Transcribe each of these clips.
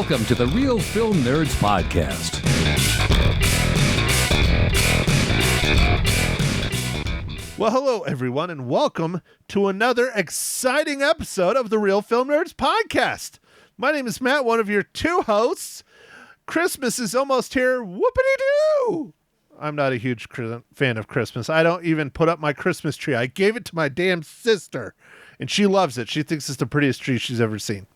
Welcome to the Real Film Nerds Podcast. Well, hello, everyone, and welcome to another exciting episode of the Real Film Nerds Podcast. My name is Matt, one of your two hosts. Christmas is almost here. Whoopity-doo! I'm not a huge fan of Christmas. I don't even put up my Christmas tree. I gave it to my damn sister, and she loves it. She thinks it's the prettiest tree she's ever seen.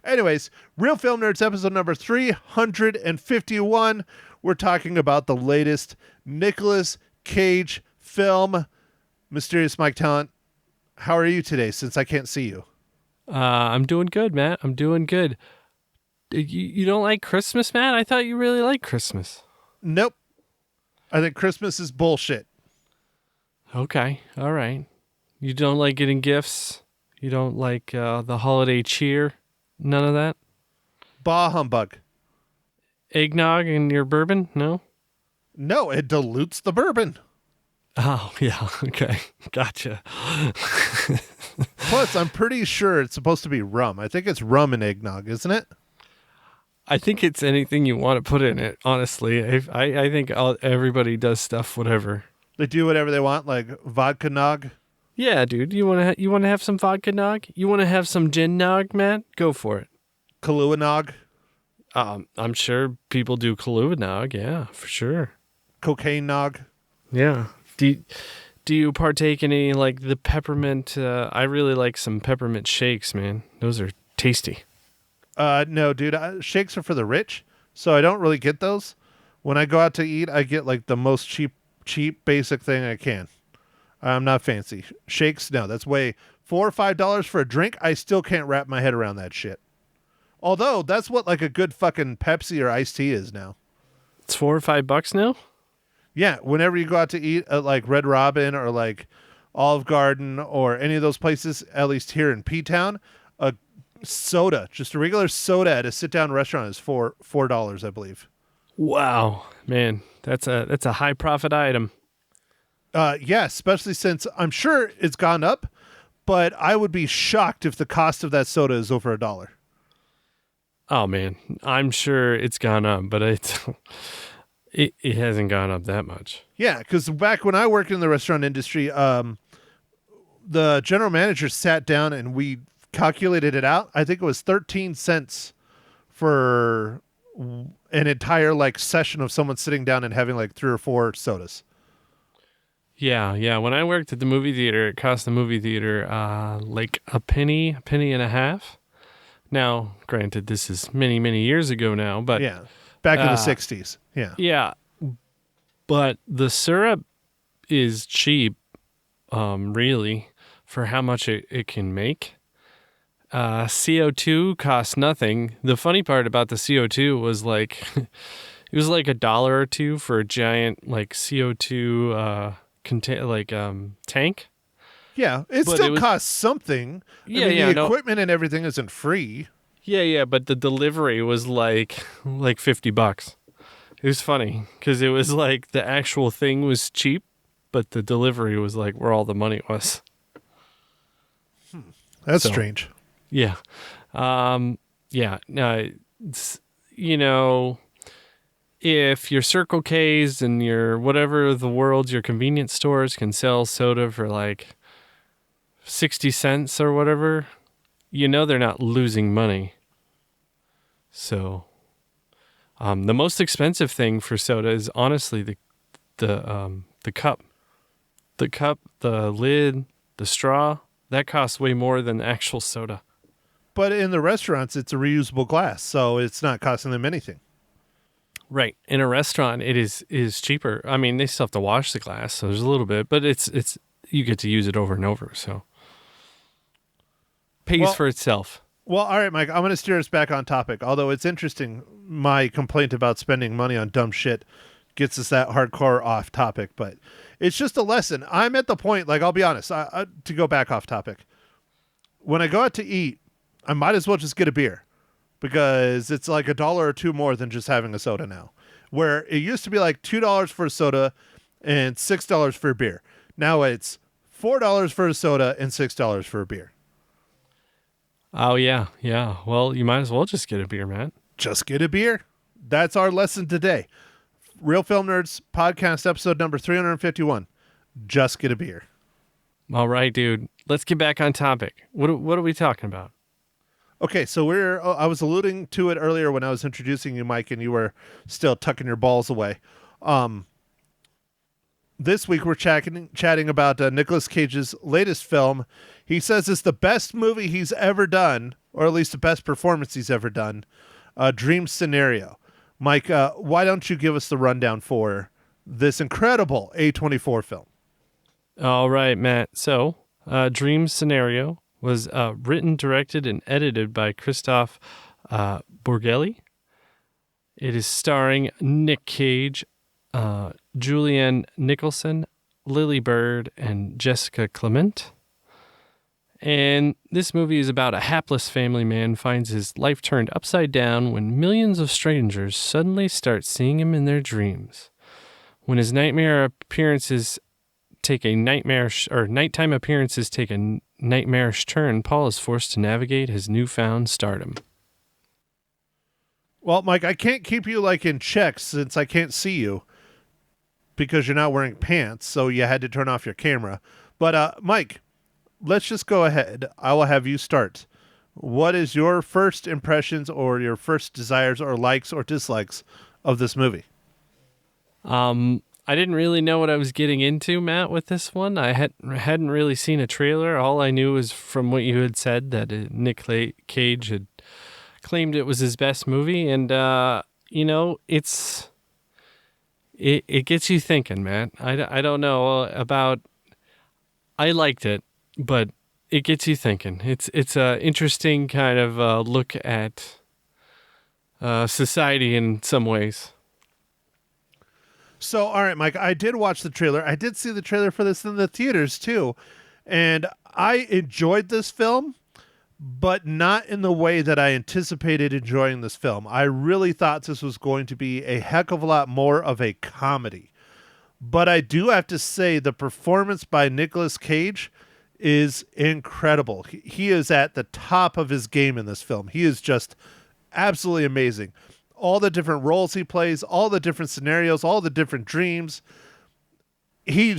Anyways, Real Film Nerds episode number 351. We're talking about the latest Nicolas Cage film. Mysterious Mike Talent, how are you today since I can't see you? I'm doing good, Matt. I'm doing good. You don't like Christmas, Matt? I thought you really liked Christmas. Nope. I think Christmas is bullshit. Okay. All right. You don't like getting gifts? You don't like the holiday cheer? None of that? Bah humbug. Eggnog in your bourbon? No? No, it dilutes the bourbon. Oh, yeah. Okay. Gotcha. Plus, I'm pretty sure it's supposed to be rum. I think it's rum and eggnog, isn't it? I think it's anything you want to put in it, honestly. I think everybody does stuff, whatever. They do whatever they want, like vodka nog. Yeah, dude. You want to have some vodka nog? You want to have some gin nog, Matt? Go for it. Kahlua nog. I'm sure people do Kahlua nog. Yeah, for sure. Cocaine nog. Yeah. Do you partake in any, like, the peppermint? I really like some peppermint shakes, man. Those are tasty. No, dude. Shakes are for the rich, so I don't really get those. When I go out to eat, I get like the most cheap, basic thing I can. I'm not fancy. Shakes, no. That's way $4 or $5 for a drink. I still can't wrap my head around that shit. Although that's what like a good fucking Pepsi or iced tea is now. It's $4 or $5 now. Yeah, whenever you go out to eat at like Red Robin or like Olive Garden or any of those places, at least here in P-Town, a soda, just a regular soda at a sit-down restaurant is $4, I believe. Wow, man, that's a high profit item. Yeah, especially since I'm sure it's gone up, but I would be shocked if the cost of that soda is over $1. Oh man, I'm sure it's gone up, but it hasn't gone up that much. Yeah, because back when I worked in the restaurant industry, the general manager sat down and we calculated it out. I think it was 13 cents for an entire like session of someone sitting down and having like 3 or 4 sodas. Yeah. When I worked at the movie theater, it cost the movie theater like a penny and a half. Now, granted, this is many, many years ago now, but yeah, back in the 60s. Yeah. Yeah. But the syrup is cheap, really, for how much it can make. CO2 costs nothing. The funny part about the CO2 was like, it was like $1 or $2 for a giant like CO2 tank. Yeah, it still costs something. Yeah, I mean, the equipment and everything isn't free. Yeah, but the delivery was like $50. It was funny because it was like the actual thing was cheap, but the delivery was like where all the money was. That's strange. Yeah. Yeah. No, if your Circle K's and your whatever the world's your convenience stores can sell soda for like 60 cents or whatever, they're not losing money. So, the most expensive thing for soda is honestly the cup. The cup, the lid, the straw, that costs way more than the actual soda. But in the restaurants, it's a reusable glass, so it's not costing them anything. Right. In a restaurant, it is cheaper. I mean, they still have to wash the glass, so there's a little bit, but it's you get to use it over and over, so pays for itself. Well, all right, Mike, I'm going to steer us back on topic. Although it's interesting, my complaint about spending money on dumb shit gets us that hardcore off topic, but it's just a lesson. I'm at the point, like, I'll be honest, to go back off topic. When I go out to eat, I might as well just get a beer because it's like $1 or $2 more than just having a soda now. Where it used to be like $2 for a soda and $6 for a beer. Now it's $4 for a soda and $6 for a beer. Oh, yeah. Well, you might as well just get a beer, Matt. just get a beer. That's our lesson today. Real Film Nerds podcast episode number 351. Just get a beer. All right, dude. Let's get back on topic. What are we talking about? Okay, so I was alluding to it earlier when I was introducing you, Mike, and you were still tucking your balls away. This week we're chatting about Nicolas Cage's latest film. He says it's the best movie he's ever done, or at least the best performance he's ever done, Dream Scenario. Mike, why don't you give us the rundown for this incredible A24 film? All right, Matt. So, Dream Scenario was written, directed, and edited by Christophe Bourgelli. It is starring Nick Cage, Julianne Nicholson, Lily Bird, and Jessica Clement. And this movie is about a hapless family man finds his life turned upside down when millions of strangers suddenly start seeing him in their dreams. When his nighttime appearances take a nightmarish turn, Paul is forced to navigate his newfound stardom. Well, Mike, I can't keep you in check since I can't see you because you're not wearing pants, so you had to turn off your camera. But Mike, let's just go ahead. I will have you start. What is your first impressions or your first desires or likes or dislikes of this movie? I didn't really know what I was getting into, Matt, with this one. I hadn't really seen a trailer. All I knew was from what you had said that Nick Cage had claimed it was his best movie. And, it gets you thinking, Matt. I don't know about... I liked it, but it gets you thinking. It's a interesting kind of look at society in some ways. So, all right, Mike, I did watch the trailer. I did see the trailer for this in the theaters, too. And I enjoyed this film, but not in the way that I anticipated enjoying this film. I really thought this was going to be a heck of a lot more of a comedy. But I do have to say the performance by Nicolas Cage is incredible. He is at the top of his game in this film. He is just absolutely amazing. All the different roles he plays, all the different scenarios, all the different dreams. He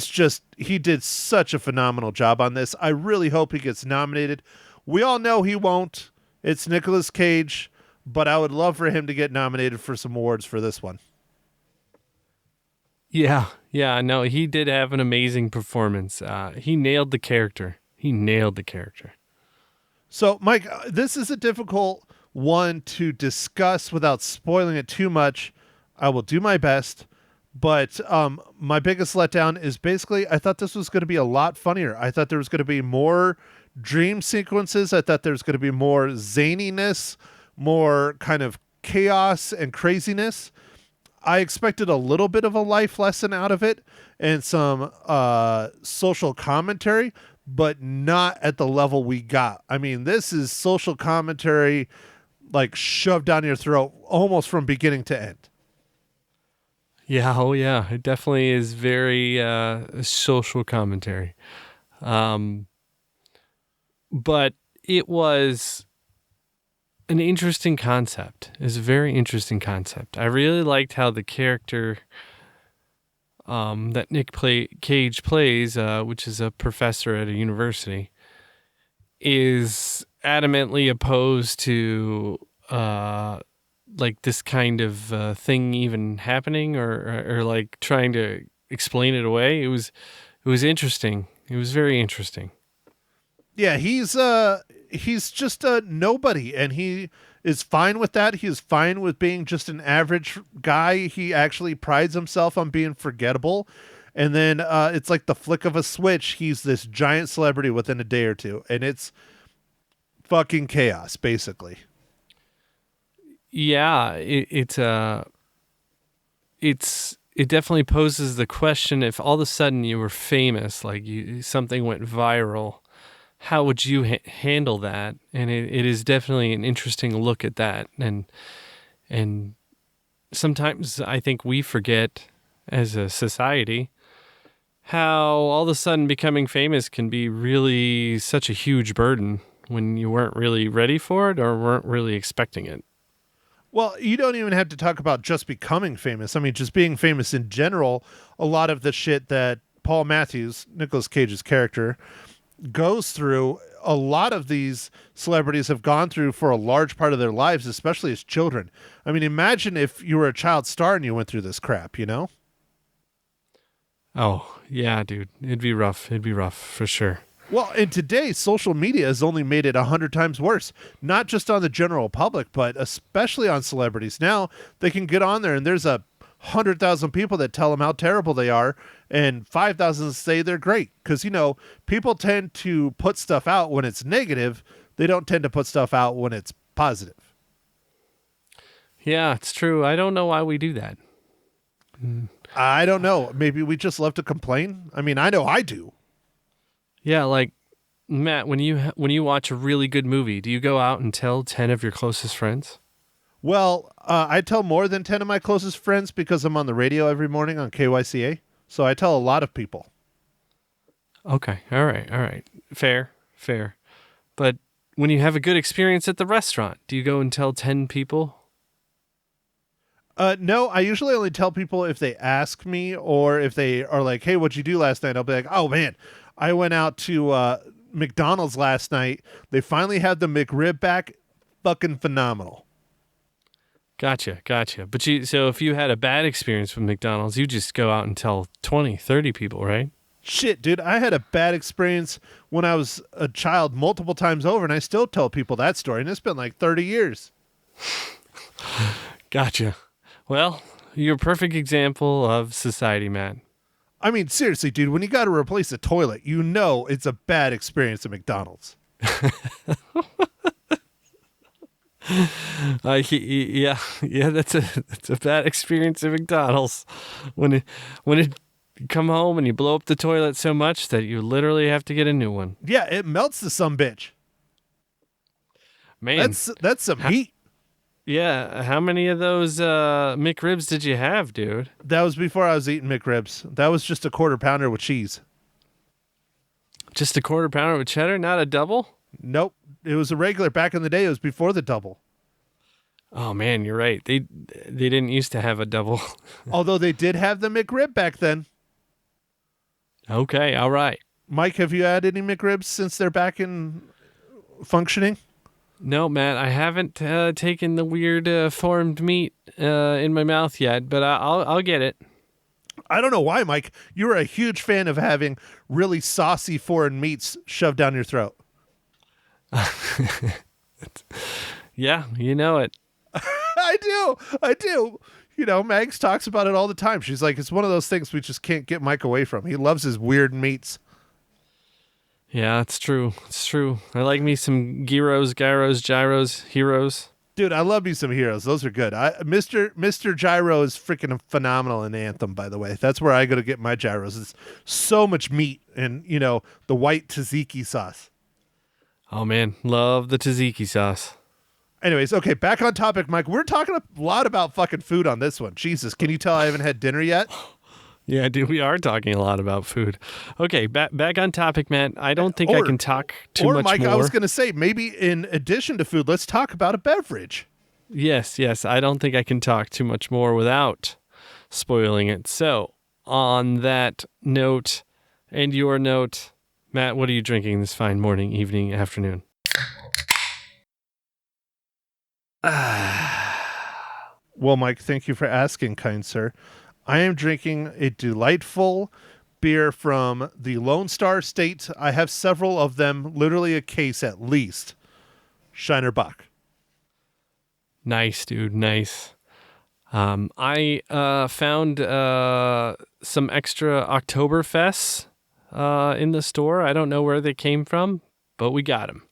did such a phenomenal job on this. I really hope he gets nominated. We all know he won't. It's Nicolas Cage, but I would love for him to get nominated for some awards for this one. Yeah, no, he did have an amazing performance. He nailed the character. So, Mike, this is a difficult one to discuss without spoiling it too much. I will do my best, but my biggest letdown is basically I thought this was going to be a lot funnier. I thought there was going to be more dream sequences. I thought there was going to be more zaniness, more kind of chaos and craziness. I expected a little bit of a life lesson out of it and some social commentary, but not at the level we got. I mean, this is social commentary shoved down your throat almost from beginning to end. Yeah, it definitely is very social commentary. But it was an interesting concept. It's a very interesting concept. I really liked how the character that Nick Cage plays, which is a professor at a university, is adamantly opposed to this kind of thing even happening or trying to explain it away. It was interesting. It was very interesting. Yeah, he's just a nobody, and he is fine with that. He is fine with being just an average guy. He actually prides himself on being forgettable. And then it's like the flick of a switch. He's this giant celebrity within a day or two, and it's fucking chaos, basically. Yeah, it definitely poses the question: if all of a sudden you were famous, something went viral, how would you handle that? And it is definitely an interesting look at that. And sometimes I think we forget as a society how all of a sudden becoming famous can be really such a huge burden when you weren't really ready for it or weren't really expecting it. Well, you don't even have to talk about just becoming famous. I mean, just being famous in general. A lot of the shit that Paul Matthews, Nicolas Cage's character, goes through, a lot of these celebrities have gone through for a large part of their lives, especially as children. I mean, imagine if you were a child star and you went through this crap, you know? Oh, yeah, dude. It'd be rough. It'd be rough for sure. Well, and today, social media has only made it 100 times worse, not just on the general public, but especially on celebrities. Now they can get on there and there's 100,000 people that tell them how terrible they are, and 5,000 say they're great. Because, you know, people tend to put stuff out when it's negative. They don't tend to put stuff out when it's positive. Yeah, it's true. I don't know why we do that. I don't know. Maybe we just love to complain. I mean, I know I do. Yeah, like Matt, when you watch a really good movie, do you go out and tell 10 of your closest friends? Well, I tell more than 10 of my closest friends because I'm on the radio every morning on KYCA. So I tell a lot of people. Okay. All right. Fair. But when you have a good experience at the restaurant, do you go and tell 10 people? No, I usually only tell people if they ask me, or if they are like, hey, what'd you do last night? I'll be like, oh man, I went out to McDonald's last night. They finally had the McRib back. Fucking phenomenal. Gotcha. But so if you had a bad experience with McDonald's, you just go out and tell 20, 30 people, right? Shit, dude, I had a bad experience when I was a child multiple times over, and I still tell people that story, and it's been like 30 years. Gotcha. Well, you're a perfect example of society, man. I mean, seriously, dude, when you got to replace a toilet, you know it's a bad experience at McDonald's. Yeah, that's a bad experience at McDonald's. When it come home and you blow up the toilet so much that you literally have to get a new one. Yeah, it melts the sumbitch. Man, that's some heat. Yeah, how many of those McRibs did you have, dude? That was before I was eating McRibs. That was just a quarter pounder with cheese. Just a quarter pounder with cheddar, not a double? Nope. It was a regular. Back in the day, it was before the double. Oh, man, you're right. They didn't used to have a double. Although they did have the McRib back then. Okay, all right. Mike, have you had any McRibs since they're back in functioning? No, Matt, I haven't taken the weird formed meat in my mouth yet, but I'll get it. I don't know why, Mike. You were a huge fan of having really saucy foreign meats shoved down your throat. Yeah, you know it. I do. You know, Mags talks about it all the time. She's like, it's one of those things we just can't get Mike away from. He loves his weird meats. Yeah, it's true. I like me some gyros, heroes. Dude, I love me some heroes. Those are good. Mr. Gyro is freaking phenomenal in Anthem, by the way. That's where I go to get my gyros. It's so much meat and, you know, the white tzatziki sauce. Oh, man. Love the tzatziki sauce. Anyways, okay, back on topic, Mike. We're talking a lot about fucking food on this one. Jesus, can you tell I haven't had dinner yet? Yeah, dude, we are talking a lot about food. Okay, back on topic, Matt. I don't think I can talk too much Mike, more. I was going to say, maybe in addition to food, let's talk about a beverage. Yes. I don't think I can talk too much more without spoiling it. So, on that note and your note, Matt, what are you drinking this fine morning, evening, afternoon? Well, Mike, thank you for asking, kind sir. I am drinking a delightful beer from the Lone Star State. I have several of them, literally a case at least. Shiner Bock. Nice, dude. Nice. I found some extra Oktoberfests in the store. I don't know where they came from, but we got them.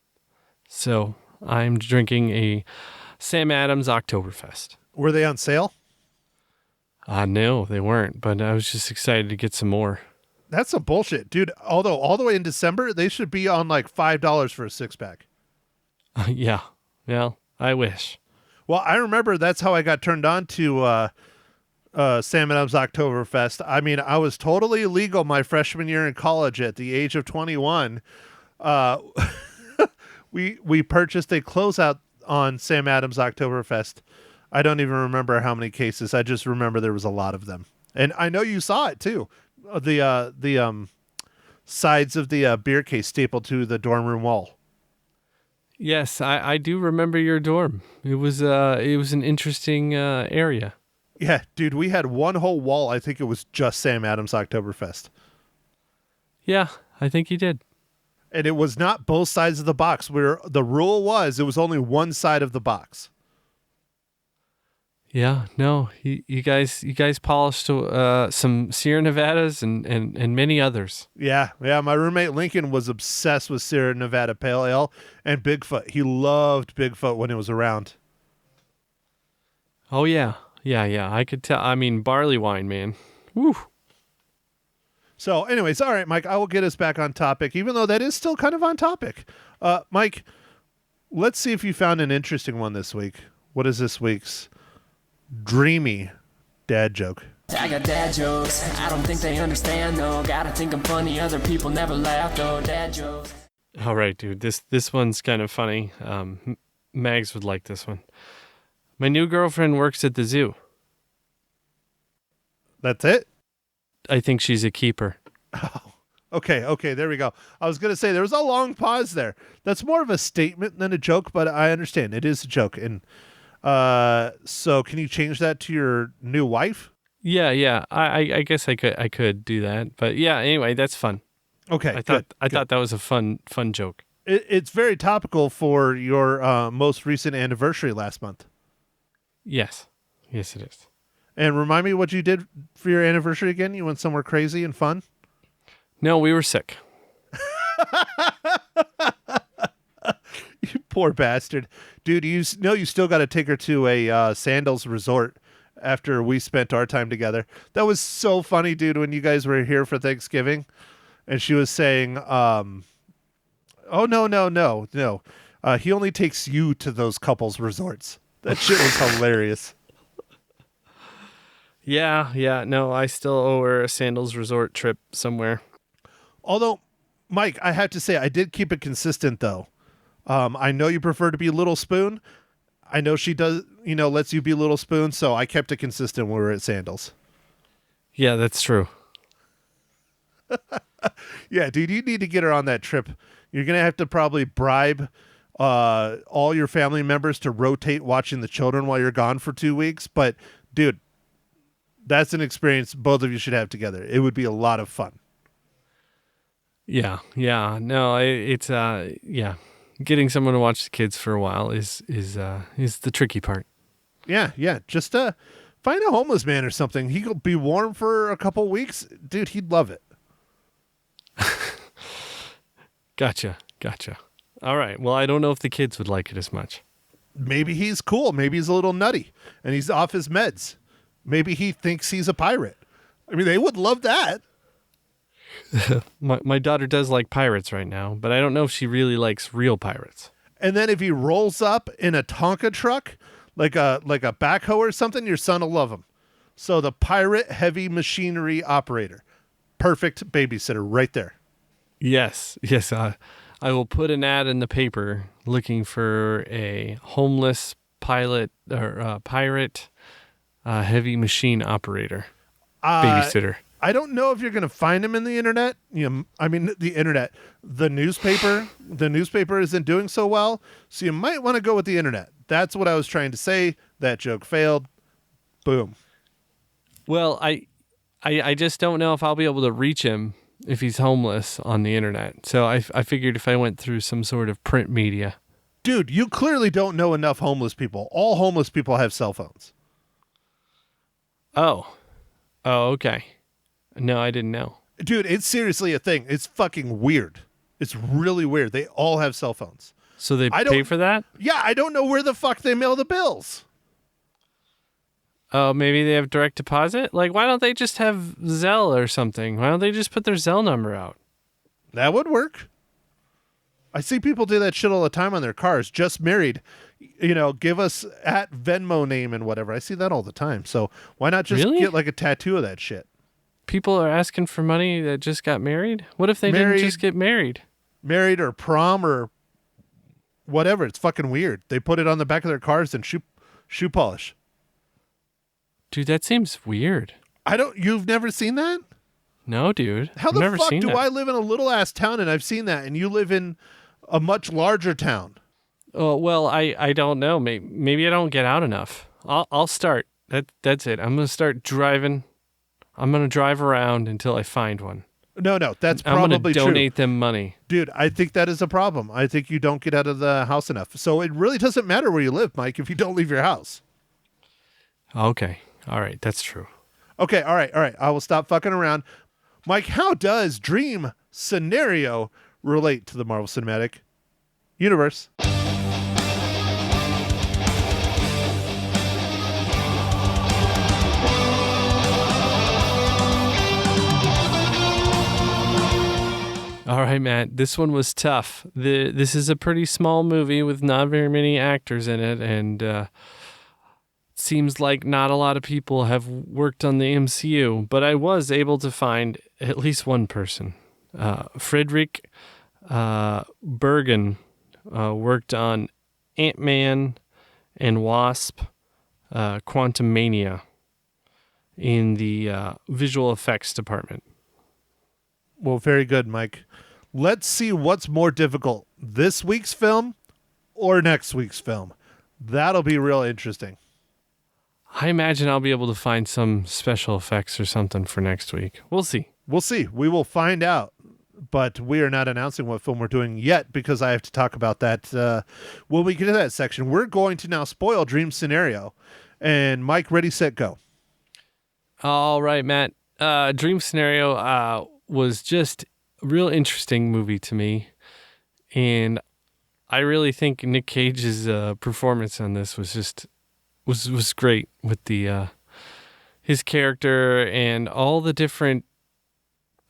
So I'm drinking a Sam Adams Oktoberfest. Were they on sale? No, they weren't, but I was just excited to get some more. That's some bullshit, dude. Although all the way in December, they should be on like $5 for a 6-pack. Yeah. Well, I wish. Well, I remember that's how I got turned on to Sam Adams Oktoberfest. I mean, I was totally legal my freshman year in college at the age of 21. We purchased a closeout on Sam Adams Oktoberfest. I don't even remember how many cases. I just remember there was a lot of them. And I know you saw it too. The sides of the beer case stapled to the dorm room wall. Yes, I do remember your dorm. It was an interesting area. Yeah, dude, we had one whole wall. I think it was just Sam Adams Oktoberfest. Yeah, I think you did. And it was not both sides of the box. Where the rule was, it was only one side of the box. Yeah, no, you guys polished some Sierra Nevadas and many others. Yeah. My roommate Lincoln was obsessed with Sierra Nevada Pale Ale and Bigfoot. He loved Bigfoot when it was around. Oh yeah. I could tell. I mean, barley wine, man. Woo. So, anyways, all right, Mike, I will get us back on topic, even though that is still kind of on topic. Mike, let's see if you found an interesting one this week. What is this week's dreamy dad joke? I got dad jokes. I don't think they understand though. Gotta think I'm funny. Other people never laugh though. Dad jokes. All right, dude. This one's kind of funny. Mags would like this one. My new girlfriend works at the zoo. That's it? I think she's a keeper. Okay, there we go. I was going to say there was a long pause there. That's more of a statement than a joke, but I understand. It is a joke. And so can you change that to your new wife? Yeah. I guess I could do that. But yeah, anyway, that's fun. Okay, I thought that was a fun joke. It's very topical for your most recent anniversary last month. Yes, it is. And remind me what you did for your anniversary again? You went somewhere crazy and fun? No, we were sick. You poor bastard. Dude, you know you still got to take her to a Sandals resort after we spent our time together. That was so funny, dude, when you guys were here for Thanksgiving. And she was saying, oh, no. He only takes you to those couples resorts. That shit was hilarious. Yeah. No, I still owe her a Sandals resort trip somewhere. Although, Mike, I have to say, I did keep it consistent, though. I know you prefer to be Little Spoon. I know she does, lets you be Little Spoon, so I kept it consistent when we were at Sandals. Yeah, that's true. Yeah, dude, you need to get her on that trip. You're going to have to probably bribe all your family members to rotate watching the children while you're gone for 2 weeks. But, dude, that's an experience both of you should have together. It would be a lot of fun. Yeah. No, it's getting someone to watch the kids for a while is the tricky part. Yeah. Just find a homeless man or something. He could be warm for a couple weeks. Dude, he'd love it. Gotcha. All right. Well, I don't know if the kids would like it as much. Maybe he's cool. Maybe he's a little nutty and he's off his meds. Maybe he thinks he's a pirate. I mean, they would love that. My daughter does like pirates right now, but I don't know if she really likes real pirates. And then if he rolls up in a Tonka truck, like a backhoe or something, your son will love him. So the pirate heavy machinery operator. Perfect babysitter right there. Yes. I will put an ad in the paper looking for a homeless pilot or pirate heavy machine operator babysitter. I don't know if you're going to find him in the internet. The internet, the newspaper isn't doing so well. So you might want to go with the internet. That's what I was trying to say. That joke failed. Boom. Well, I just don't know if I'll be able to reach him if he's homeless on the internet. So I figured if I went through some sort of print media. Dude, you clearly don't know enough homeless people. All homeless people have cell phones. Oh, okay. No, I didn't know. Dude, it's seriously a thing. It's fucking weird. It's really weird. They all have cell phones. So they pay for that? Yeah, I don't know where the fuck they mail the bills. Oh, maybe they have direct deposit? Like, why don't they just have Zelle or something? Why don't they just put their Zelle number out? That would work. I see people do that shit all the time on their cars. Just married. Give us at Venmo name and whatever. I see that all the time. So why not just get like a tattoo of that shit? People are asking for money that just got married? What if they didn't just get married? Married or prom or whatever. It's fucking weird. They put it on the back of their cars and shoe polish. Dude, that seems weird. You've never seen that? No, dude. How I've the never fuck seen do that. I live in a little ass town and I've seen that, and you live in a much larger town? Oh, well, I don't know. Maybe I don't get out enough. I'll start. That's it. I'm gonna start driving. I'm gonna drive around until I find one. No, that's I'm gonna probably true. donate them money. Dude, I think that is a problem. I think you don't get out of the house enough. So it really doesn't matter where you live, Mike, if you don't leave your house. Okay. All right. That's true. Okay, all right. I will stop fucking around. Mike, how does Dream Scenario relate to the Marvel Cinematic Universe? All right, Matt. This one was tough. This is a pretty small movie with not very many actors in it, and it seems like not a lot of people have worked on the MCU. But I was able to find at least one person. Friedrich Bergen worked on Ant-Man and Wasp, Quantumania in the visual effects department. Well, very good, Mike. Let's see what's more difficult, this week's film or next week's film. That'll be real interesting. I imagine I'll be able to find some special effects or something for next week. We'll see. We'll see. We will find out. But we are not announcing what film we're doing yet because I have to talk about that when we get to that section. We're going to now spoil Dream Scenario. And Mike, ready, set, go. All right, Matt. Dream Scenario was just a real interesting movie to me. And I really think Nick Cage's performance on this was great with the his character and all the different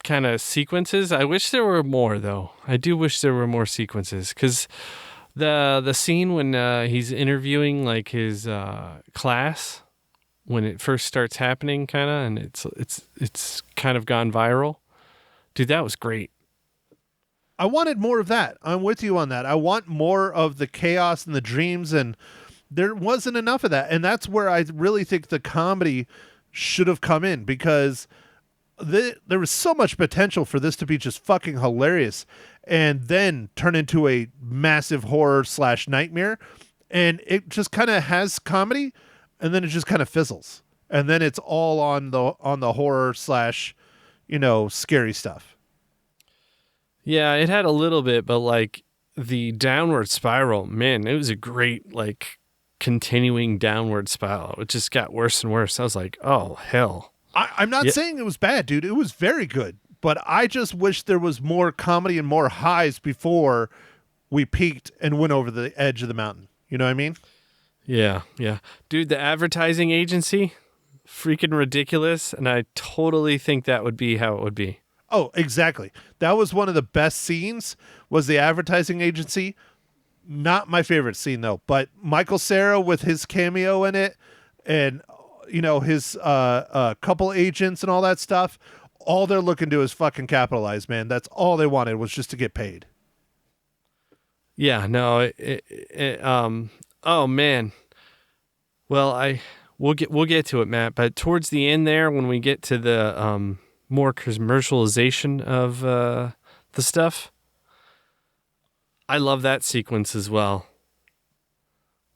kind of sequences. I wish there were more, though. I do wish there were more sequences, because the scene when he's interviewing like his class when it first starts happening, kind of, and it's kind of gone viral. Dude, that was great. I wanted more of that. I'm with you on that. I want more of the chaos and the dreams, and there wasn't enough of that. And that's where I really think the comedy should have come in, because there was so much potential for this to be just fucking hilarious and then turn into a massive horror / nightmare. And it just kind of has comedy, and then it just kind of fizzles. And then it's all on the horror / scary stuff. Yeah, it had a little bit, but like the downward spiral, man, it was a great like continuing downward spiral. It just got worse and worse. I was like, oh hell. I'm not saying it was bad, dude. It was very good. But I just wish there was more comedy and more highs before we peaked and went over the edge of the mountain. You know what I mean? Yeah. Dude, the advertising agency, freaking ridiculous. And I totally think that would be how it would be. Oh, exactly. That was one of the best scenes, was the advertising agency. Not my favorite scene, though. But Michael Cera with his cameo in it, and his couple agents and all that stuff, all they're looking to is fucking capitalize, man. That's all they wanted, was just to get paid. Yeah, no, oh man. Well, we'll get to it, Matt, but towards the end there, when we get to the more commercialization of the stuff, I love that sequence as well.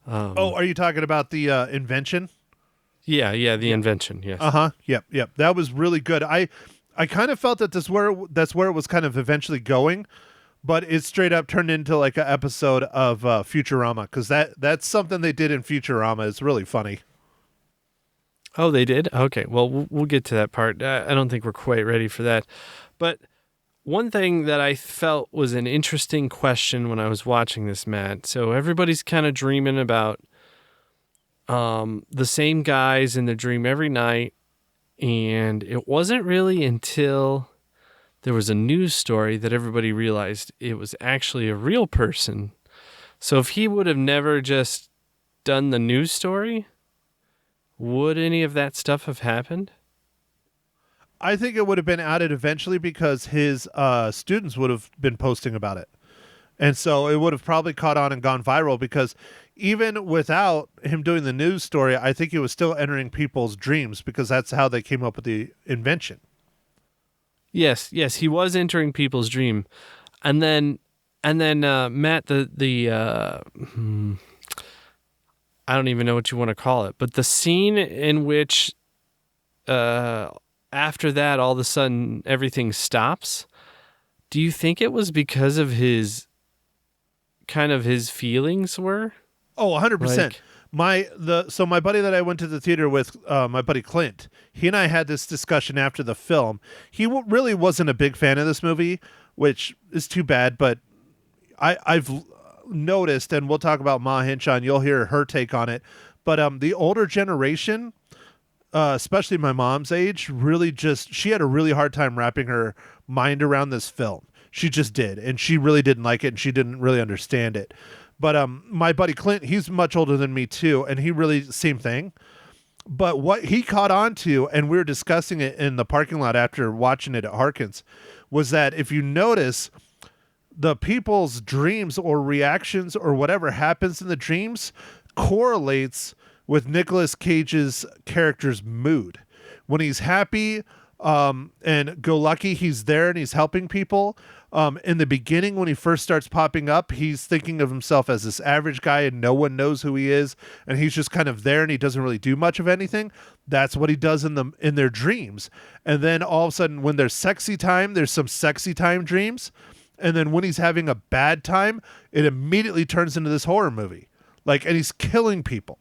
Are you talking about the invention? Yeah, the invention, yes. Yep. That was really good. I kind of felt that that's where it was kind of eventually going, but it straight up turned into like an episode of Futurama, because that's something they did in Futurama. It's really funny. Oh, they did? Okay, well, we'll get to that part. I don't think we're quite ready for that. But one thing that I felt was an interesting question when I was watching this, Matt. So everybody's kind of dreaming about the same guys in the dream every night, and it wasn't really until there was a news story that everybody realized it was actually a real person. So if he would have never just done the news story, would any of that stuff have happened? I think it would have been added eventually, because his students would have been posting about it. And so it would have probably caught on and gone viral, because even without him doing the news story, I think he was still entering people's dreams because that's how they came up with the invention. Yes, he was entering people's dream, and then Matt, I don't even know what you want to call it, but the scene in which after that all of a sudden everything stops. Do you think it was because of his feelings were? Oh, 100%. So my buddy that I went to the theater with, my buddy Clint, he and I had this discussion after the film. He really wasn't a big fan of this movie, which is too bad, but I've noticed, and we'll talk about Ma Hinchon, you'll hear her take on it, but the older generation, especially my mom's age, she had a really hard time wrapping her mind around this film. She just did, and she really didn't like it, and she didn't really understand it. But my buddy Clint, he's much older than me too, and he really, same thing. But what he caught on to, and we were discussing it in the parking lot after watching it at Harkins, was that if you notice, the people's dreams or reactions or whatever happens in the dreams correlates with Nicolas Cage's character's mood. When he's happy and go lucky, he's there and he's helping people. In the beginning, when he first starts popping up, he's thinking of himself as this average guy and no one knows who he is, and he's just kind of there and he doesn't really do much of anything. That's what he does in their dreams. And then all of a sudden, when there's sexy time, there's some sexy time dreams. And then when he's having a bad time, it immediately turns into this horror movie. And he's killing people.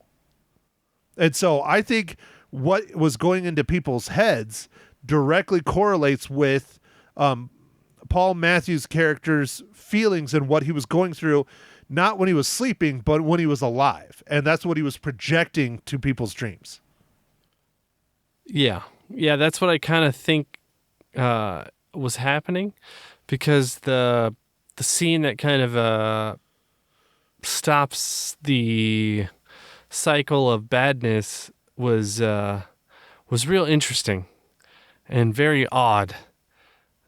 And so I think what was going into people's heads directly correlates with Paul Matthews' character's feelings and what he was going through, not when he was sleeping, but when he was alive. And that's what he was projecting to people's dreams. Yeah, that's what I kind of think was happening, because the scene that kind of stops the cycle of badness was real interesting and very odd.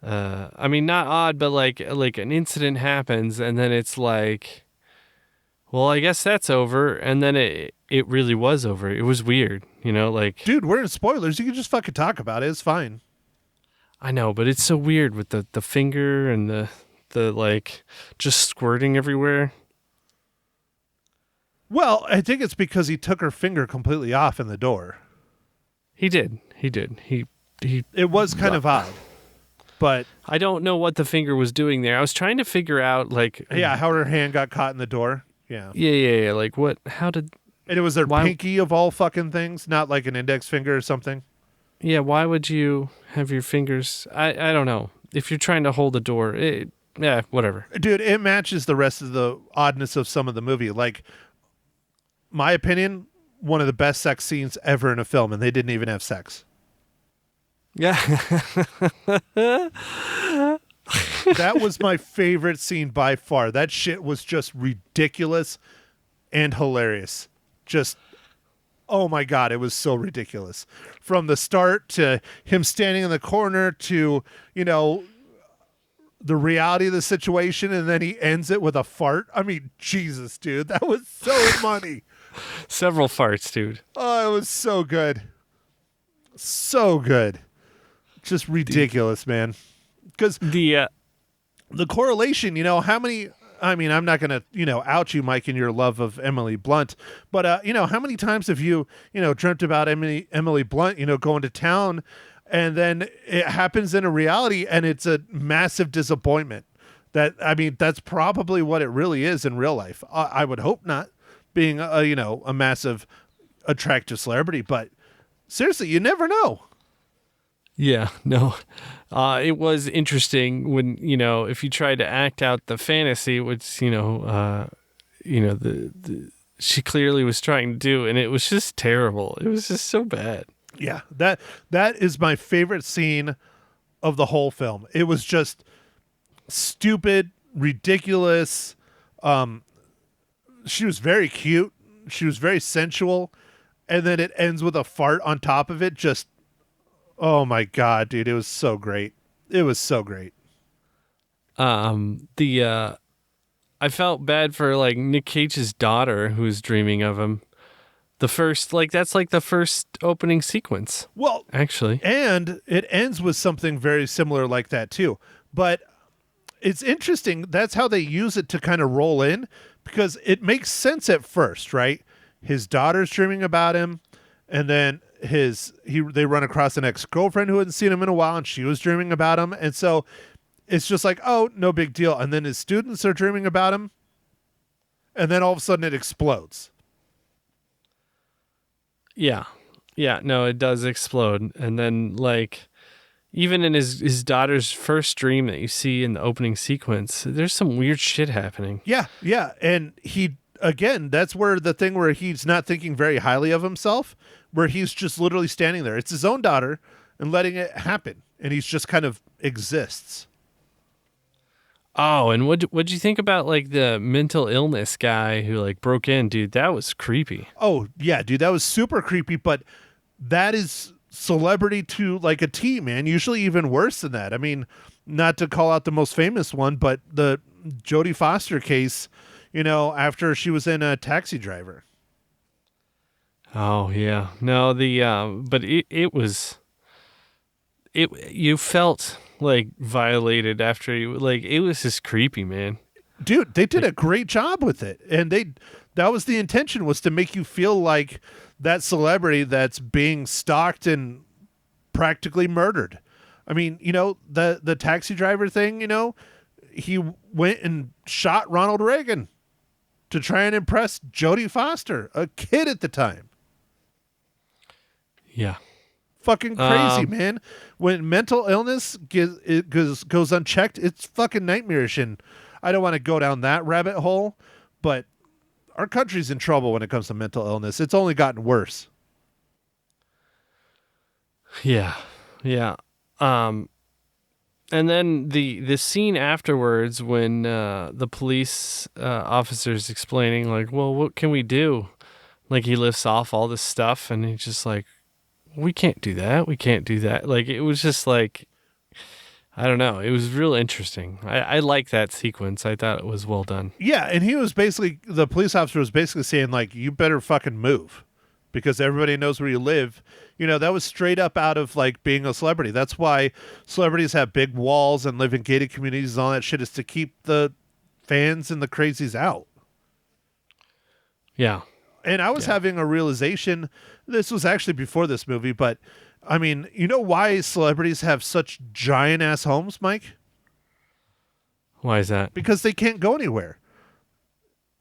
I mean, not odd, but like an incident happens and then it's like, well, I guess that's over, and then it really was over. It was weird, Dude, we're in spoilers. You can just fucking talk about it. It's fine. I know, but it's so weird with the finger and the just squirting everywhere. Well, I think it's because he took her finger completely off in the door. He did. It was kind of odd, but I don't know what the finger was doing there. I was trying to figure out how her hand got caught in the door. Yeah. Yeah. Like what? How did? And it was their pinky of all fucking things, not like an index finger or something. Yeah, why would you have your fingers? I don't know. If you're trying to hold a door, whatever. Dude, it matches the rest of the oddness of some of the movie. My opinion, one of the best sex scenes ever in a film, and they didn't even have sex. Yeah. That was my favorite scene by far. That shit was just ridiculous and hilarious. Just... oh my God, it was so ridiculous. From the start to him standing in the corner to, the reality of the situation, and then he ends it with a fart. I mean, Jesus, dude, that was so funny. Several farts, dude. Oh, it was so good. So good. Just ridiculous, man. Because the correlation, how many... I mean, I'm not going to, out you, Mike, in your love of Emily Blunt, but, how many times have you, dreamt about Emily Blunt, going to town, and then it happens in a reality and it's a massive disappointment? That's probably what it really is in real life. I would hope not, being a massive attractive celebrity, but seriously, you never know. Yeah, no. It was interesting when, if you tried to act out the fantasy, which, she clearly was trying to do, and it was just terrible. It was just so bad. Yeah, that is my favorite scene of the whole film. It was just stupid, ridiculous. She was very cute. She was very sensual. And then it ends with a fart on top of it. Just, oh my God, dude. It was so great. It was so great. I felt bad for like Nick Cage's daughter who's dreaming of him. That's like the first opening sequence. Well, actually. And it ends with something very similar like that too. But it's interesting. That's how they use it to kind of roll in, because it makes sense at first, right? His daughter's dreaming about him, and then they run across an ex-girlfriend who hadn't seen him in a while, and she was dreaming about him. And so it's just like, oh, no big deal. And then his students are dreaming about him, and then all of a sudden it explodes. Yeah. Yeah, no, it does explode. And then, like, even in his daughter's first dream that you see in the opening sequence, there's some weird shit happening. Yeah, yeah. And that's where the thing where he's not thinking very highly of himself, where he's just literally standing there. It's his own daughter and letting it happen. And he's just kind of exists. Oh, and what'd you think about, like, the mental illness guy who, like, broke in? Dude, that was creepy. Oh, yeah, dude, that was super creepy, but that is celebrity to, like, a T, man. Usually even worse than that. I mean, not to call out the most famous one, but the Jodie Foster case, after she was in a Taxi Driver. Oh, yeah. No, but you felt like violated after it was just creepy, man. Dude, they did a great job with it. And that was the intention, was to make you feel like that celebrity that's being stalked and practically murdered. I mean, the Taxi Driver thing, he went and shot Ronald Reagan to try and impress Jodie Foster, a kid at the time. Yeah. Fucking crazy, man. When mental illness goes unchecked, it's fucking nightmarish. And I don't want to go down that rabbit hole, but our country's in trouble when it comes to mental illness. It's only gotten worse. Yeah. Yeah. And then the scene afterwards when the police officer's explaining, like, well, what can we do? Like, he lifts off all this stuff and he's just like, we can't do that. We can't do that. Like, it was just like, I don't know. It was real interesting. I like that sequence. I thought it was well done. Yeah, and the police officer was basically saying, like, you better fucking move because everybody knows where you live. That was straight up out of, like, being a celebrity. That's why celebrities have big walls and live in gated communities and all that shit, is to keep the fans and the crazies out. Yeah. And I was having a realization, this was actually before this movie, but I mean, you know why celebrities have such giant ass homes, Mike? Why is that? Because they can't go anywhere.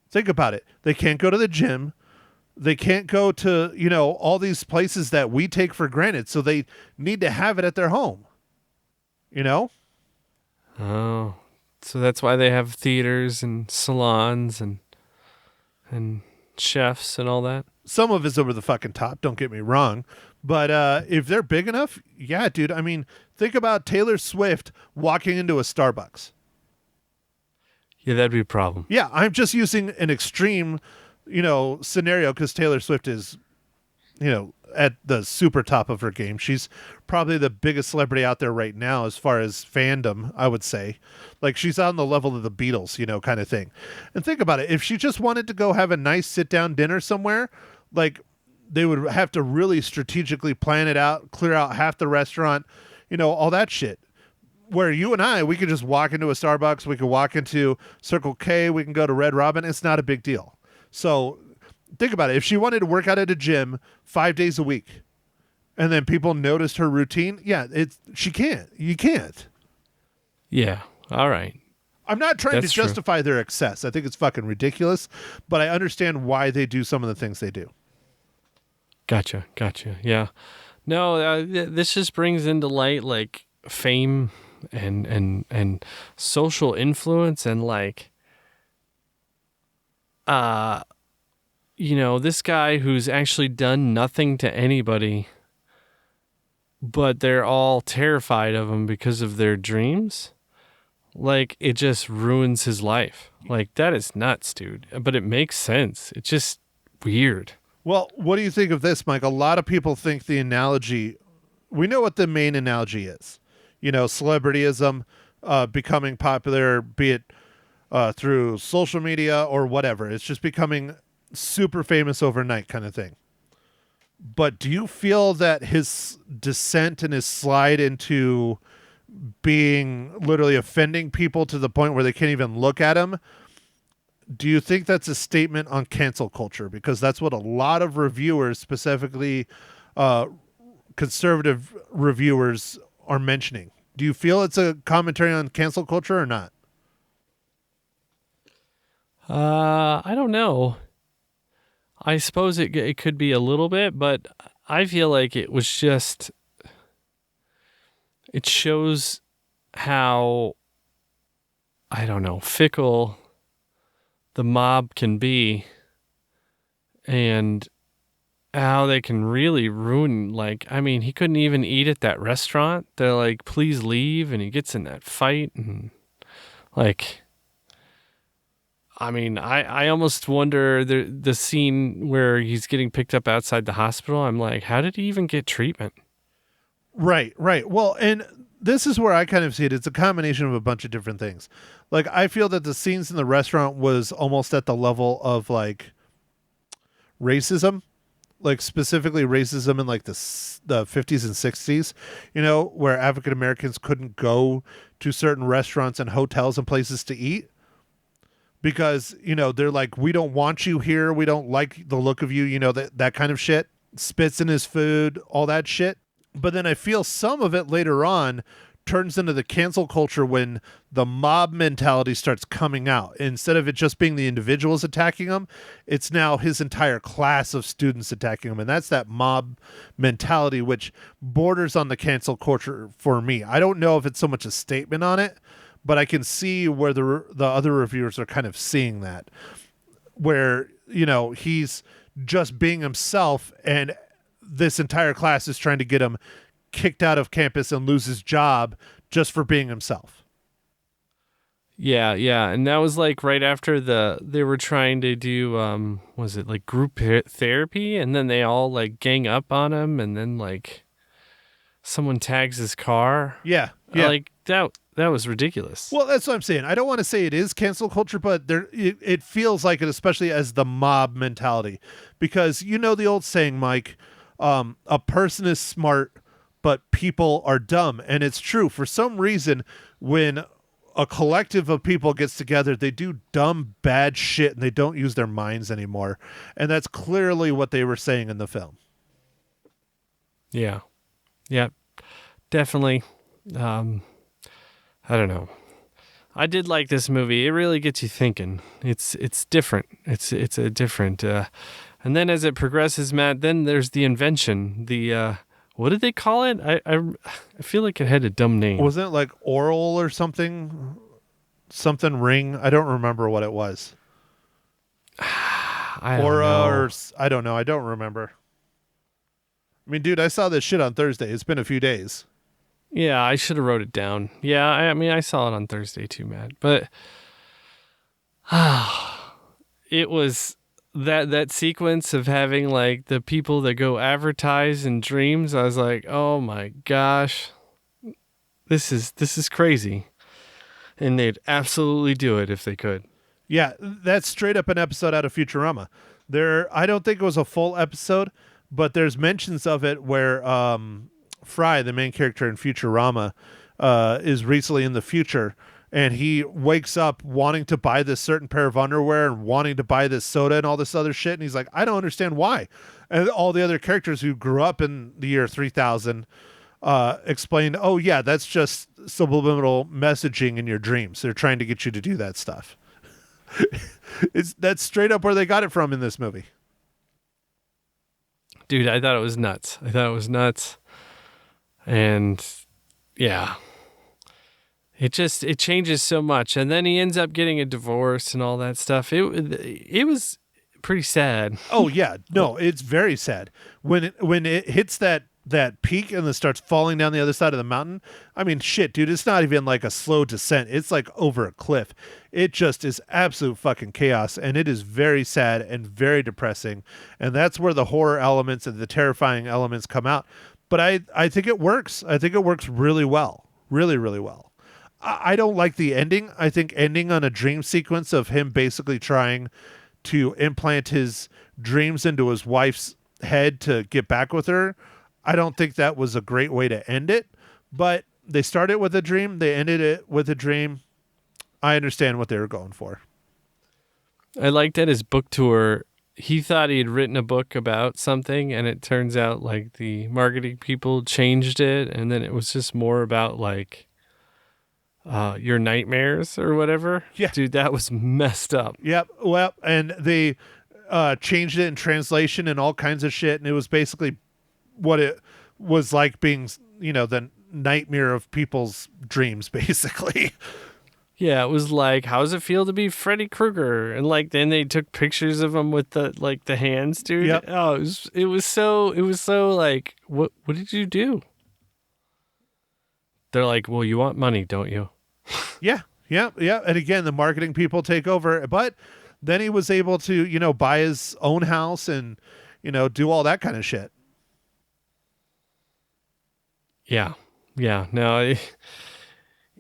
Think about it. They can't go to the gym. They can't go to, all these places that we take for granted. So they need to have it at their home. Oh, so that's why they have theaters and salons and chefs and all that. Some of it's over the fucking top, don't get me wrong, but if they're big enough, yeah, dude. I mean, think about Taylor Swift walking into a Starbucks. Yeah, that'd be a problem. Yeah, I'm just using an extreme scenario because Taylor Swift is at the super top of her game. She's probably the biggest celebrity out there right now as far as fandom, I would say. Like, she's on the level of the Beatles, kind of thing. And think about it. If she just wanted to go have a nice sit-down dinner somewhere, like, they would have to really strategically plan it out, clear out half the restaurant, all that shit. Where you and I, we could just walk into a Starbucks, we could walk into Circle K, we can go to Red Robin. It's not a big deal. So think about it. If she wanted to work out at a gym 5 days a week and then people noticed her routine, she can't. You can't. Yeah. All right. I'm not trying That's to justify their excess. I think it's fucking ridiculous, but I understand why they do some of the things they do. Gotcha. Yeah. No, this just brings into light, like, fame and social influence and, like, this guy who's actually done nothing to anybody, but they're all terrified of him because of their dreams. Like, it just ruins his life. Like, that is nuts, dude. But it makes sense. It's just weird. Well, what do you think of this, Mike? A lot of people think the analogy, we know what the main analogy is. Celebrityism, becoming popular, be it through social media or whatever. It's just becoming super famous overnight kind of thing. But do you feel that his descent and his slide into being literally offending people to the point where they can't even look at him, do you think that's a statement on cancel culture? Because that's what a lot of reviewers, specifically conservative reviewers, are mentioning. Do you feel it's a commentary on cancel culture or not? I don't know. I suppose it could be a little bit, but I feel like it was just, it shows how, I don't know, fickle the mob can be and how they can really ruin, like, I mean, he couldn't even eat at that restaurant. They're like, please leave, and he gets in that fight, and like, I mean, I almost wonder the scene where he's getting picked up outside the hospital. I'm like, how did he even get treatment? Right. Well, and this is where I kind of see it. It's a combination of a bunch of different things. Like, I feel that the scenes in the restaurant was almost at the level of like racism, like specifically racism in like the 50s and 60s, you know, where African Americans couldn't go to certain restaurants and hotels and places to eat because, you know, they're like, we don't want you here. We don't like the look of you, you know, that kind of shit. Spits in his food, all that shit. But then I feel some of it later on turns into the cancel culture when the mob mentality starts coming out. Instead of it just being the individuals attacking him, it's now his entire class of students attacking him. And that's that mob mentality, which borders on the cancel culture for me. I don't know if it's so much a statement on it, but I can see where the other reviewers are kind of seeing that, where, you know, he's just being himself and this entire class is trying to get him kicked out of campus and lose his job just for being himself. Yeah. And that was like right after they were trying to do, was it like group therapy? And then they all like gang up on him, and then like someone tags his car. Yeah. Like that was ridiculous. Well, that's what I'm saying. I don't want to say it is cancel culture, but it feels like it, especially as the mob mentality, because you know the old saying, Mike, a person is smart, but people are dumb. And it's true. For some reason, when a collective of people gets together, they do dumb, bad shit, and they don't use their minds anymore. And that's clearly what they were saying in the film. Yeah, definitely. I don't know. I did like this movie. It really gets you thinking. It's different. It's a different. And then as it progresses, Matt, then there's the invention. The what did they call it? I feel like it had a dumb name. Wasn't it like oral or something? Something ring? I don't remember what it was. I don't Aura know. or I don't know. I don't remember. I mean, dude, I saw this shit on Thursday. It's been a few days. Yeah, I should have wrote it down. Yeah, I mean, I saw it on Thursday too, Matt. But it was that sequence of having like the people that go advertise in dreams. I was like, oh my gosh, this is crazy, and they'd absolutely do it if they could. Yeah, that's straight up an episode out of Futurama. I don't think it was a full episode, but there's mentions of it where Fry, the main character in Futurama, is recently in the future, and he wakes up wanting to buy this certain pair of underwear and wanting to buy this soda and all this other shit, and he's like, I don't understand why. And all the other characters who grew up in the year 3000 explained, oh yeah, that's just subliminal messaging in your dreams. They're trying to get you to do that stuff. That's straight up where they got it from in this movie. Dude, I thought it was nuts. And yeah, it changes so much. And then he ends up getting a divorce and all that stuff. It was pretty sad. Oh yeah, no, it's very sad when it hits that peak and then starts falling down the other side of the mountain. I mean, shit, dude, it's not even like a slow descent. It's like over a cliff. It just is absolute fucking chaos, and it is very sad and very depressing. And that's where the horror elements and the terrifying elements come out. But I think it works. I think it works really well. Really, really well. I don't like the ending. I think ending on a dream sequence of him basically trying to implant his dreams into his wife's head to get back with her. I don't think that was a great way to end it, but they started with a dream. They ended it with a dream. I understand what they were going for. I liked at his book tour, he thought he had written a book about something, and it turns out like the marketing people changed it, and then it was just more about like your nightmares or whatever. Yeah. Dude, that was messed up. Yep. Well, and they changed it in translation and all kinds of shit, and it was basically what it was like being, the nightmare of people's dreams, basically. Yeah, it was like, how does it feel to be Freddy Krueger? And like then they took pictures of him with the hands, dude. Yep. Oh, it was so like, what did you do? They're like, well, you want money, don't you? Yeah. And again, the marketing people take over, but then he was able to, buy his own house and, do all that kind of shit. Yeah. No,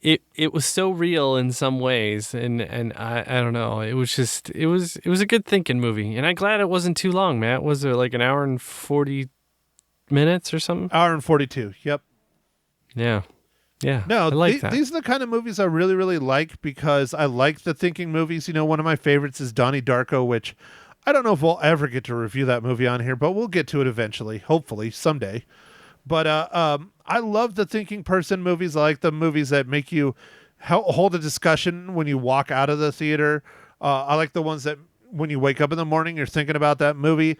it was so real in some ways, and I don't know. It was just it was a good thinking movie, and I'm glad it wasn't too long, Matt. Was it like an hour and 40 minutes or something? Hour and 42. Yep. Yeah. No, I like that. These are the kind of movies I really, really like because I like the thinking movies. One of my favorites is Donnie Darko, which I don't know if we'll ever get to review that movie on here, but we'll get to it eventually, hopefully someday. But I love the thinking person movies. I like the movies that make you hold a discussion when you walk out of the theater. I like the ones that when you wake up in the morning, you're thinking about that movie.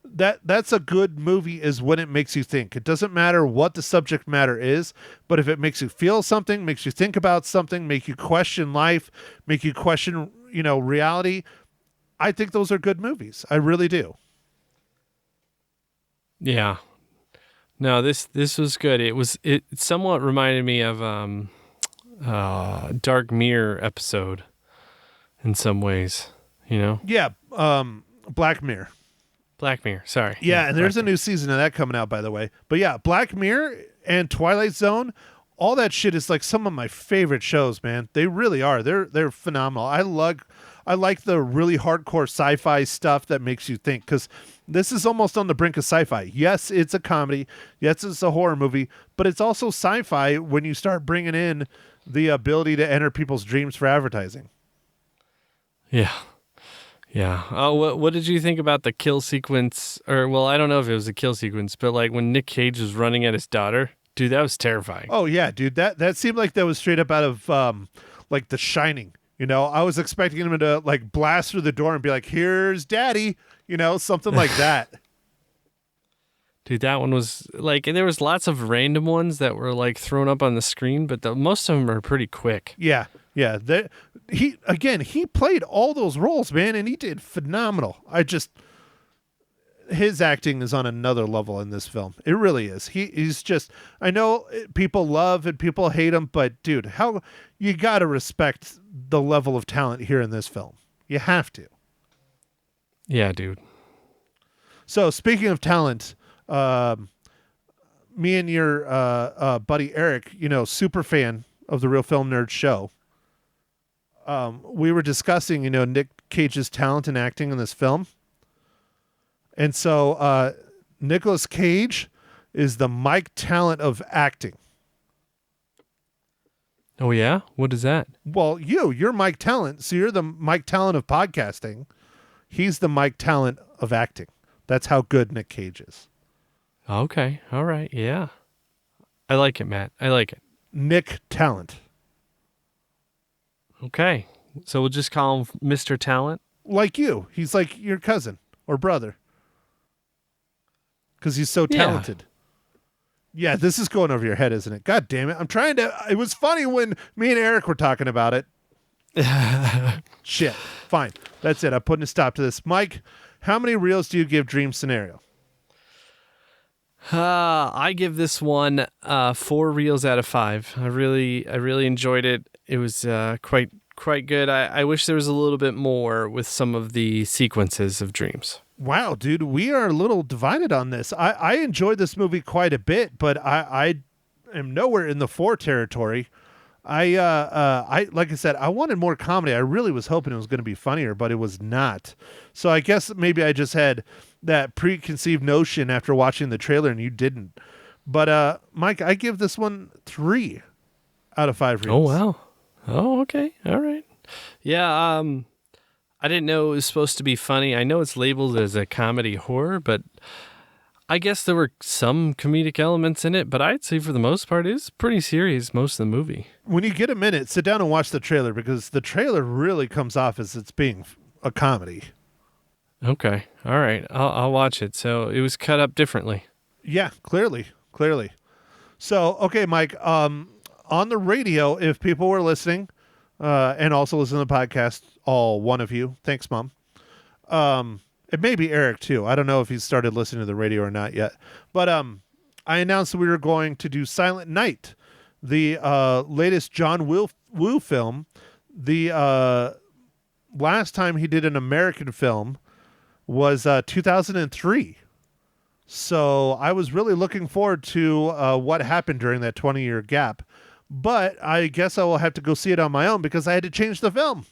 That's a good movie is when it makes you think. It doesn't matter what the subject matter is, but if it makes you feel something, makes you think about something, make you question life, make you question, reality, I think those are good movies. I really do. Yeah. No, this was good. It somewhat reminded me of Dark Mirror episode in some ways, Yeah, Black Mirror. Black Mirror, sorry. Yeah, and there's a new season of that coming out, by the way. But yeah, Black Mirror and Twilight Zone, all that shit is like some of my favorite shows, man. They really are. They're phenomenal. I like the really hardcore sci-fi stuff that makes you think, because this is almost on the brink of sci-fi. Yes, it's a comedy. Yes, it's a horror movie, but it's also sci-fi when you start bringing in the ability to enter people's dreams for advertising. Yeah. Oh, what did you think about the kill sequence? Or, well, I don't know if it was a kill sequence, but like when Nick Cage was running at his daughter, dude, that was terrifying. Oh yeah, dude, that seemed like that was straight up out of like The Shining. I was expecting him to like blast through the door and be like, "Here's Daddy," something like that. Dude, that one was like, and there was lots of random ones that were like thrown up on the screen, but most of them are pretty quick. Yeah. He played all those roles, man, and he did phenomenal. His acting is on another level in this film. It really is. He's just, I know people love and people hate him, but dude, how you got to respect the level of talent here in this film. You have to. Yeah, dude. So speaking of talent, me and your buddy Eric, super fan of the Real Film Nerds show. We were discussing, Nick Cage's talent in acting in this film. And so Nicolas Cage is the Mike Talent of acting. Oh, yeah? What is that? Well, you're Mike Talent, so you're the Mike Talent of podcasting. He's the Mike Talent of acting. That's how good Nick Cage is. Okay. All right. Yeah. I like it, Matt. I like it. Nick Talent. Okay. So we'll just call him Mr. Talent? Like you. He's like your cousin or brother. Because he's so talented. Yeah, this is going over your head, isn't it? God damn it. It was funny when me and Eric were talking about it. Shit. Fine. That's it. I'm putting a stop to this. Mike, how many reels do you give Dream Scenario? I give this one 4 reels out of 5. I really enjoyed it. It was quite good. I wish there was a little bit more with some of the sequences of dreams. Wow, dude, we are a little divided on this. I enjoyed this movie quite a bit, but I am nowhere in the 4 territory. I like I said, I wanted more comedy. I really was hoping it was going to be funnier, but it was not. So I guess maybe I just had that preconceived notion after watching the trailer, and you didn't. But Mike, I give this one 3 out of 5 reels. Oh wow. Oh, okay. All right. Yeah, I didn't know it was supposed to be funny. I know it's labeled as a comedy horror, but I guess there were some comedic elements in it, but I'd say for the most part it's pretty serious most of the movie. When you get a minute, sit down and watch the trailer, because the trailer really comes off as it's being a comedy. Okay. All right. I'll watch it. So it was cut up differently. Yeah, clearly. So, okay, Mike, on the radio, if people were listening, and also listen to the podcast, all one of you, thanks, Mom. It may be Eric too. I don't know if he's started listening to the radio or not yet. But I announced that we were going to do Silent Night, the latest John Woo film. The last time he did an American film was 2003. So I was really looking forward to what happened during that 20-year gap. But I guess I will have to go see it on my own because I had to change the film.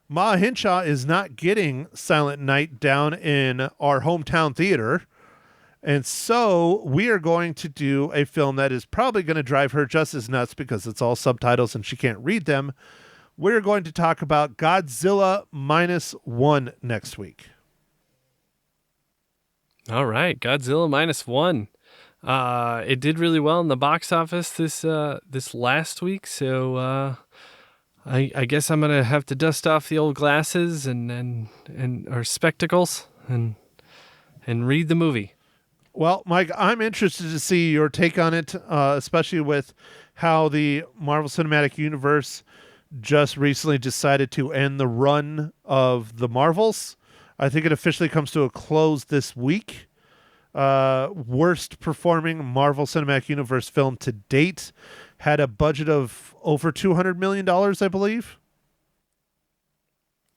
Ma Hinshaw is not getting Silent Night down in our hometown theater. And so we are going to do a film that is probably going to drive her just as nuts because it's all subtitles and she can't read them. We're going to talk about Godzilla -1 next week. All right, Godzilla -1. It did really well in the box office this last week, so I guess I'm gonna have to dust off the old glasses and or spectacles and read the movie. Well, Mike, I'm interested to see your take on it, especially with how the Marvel Cinematic Universe just recently decided to end the run of the Marvels. I think it officially comes to a close this week. Worst performing Marvel Cinematic Universe film to date. Had a budget of over $200 million, I believe.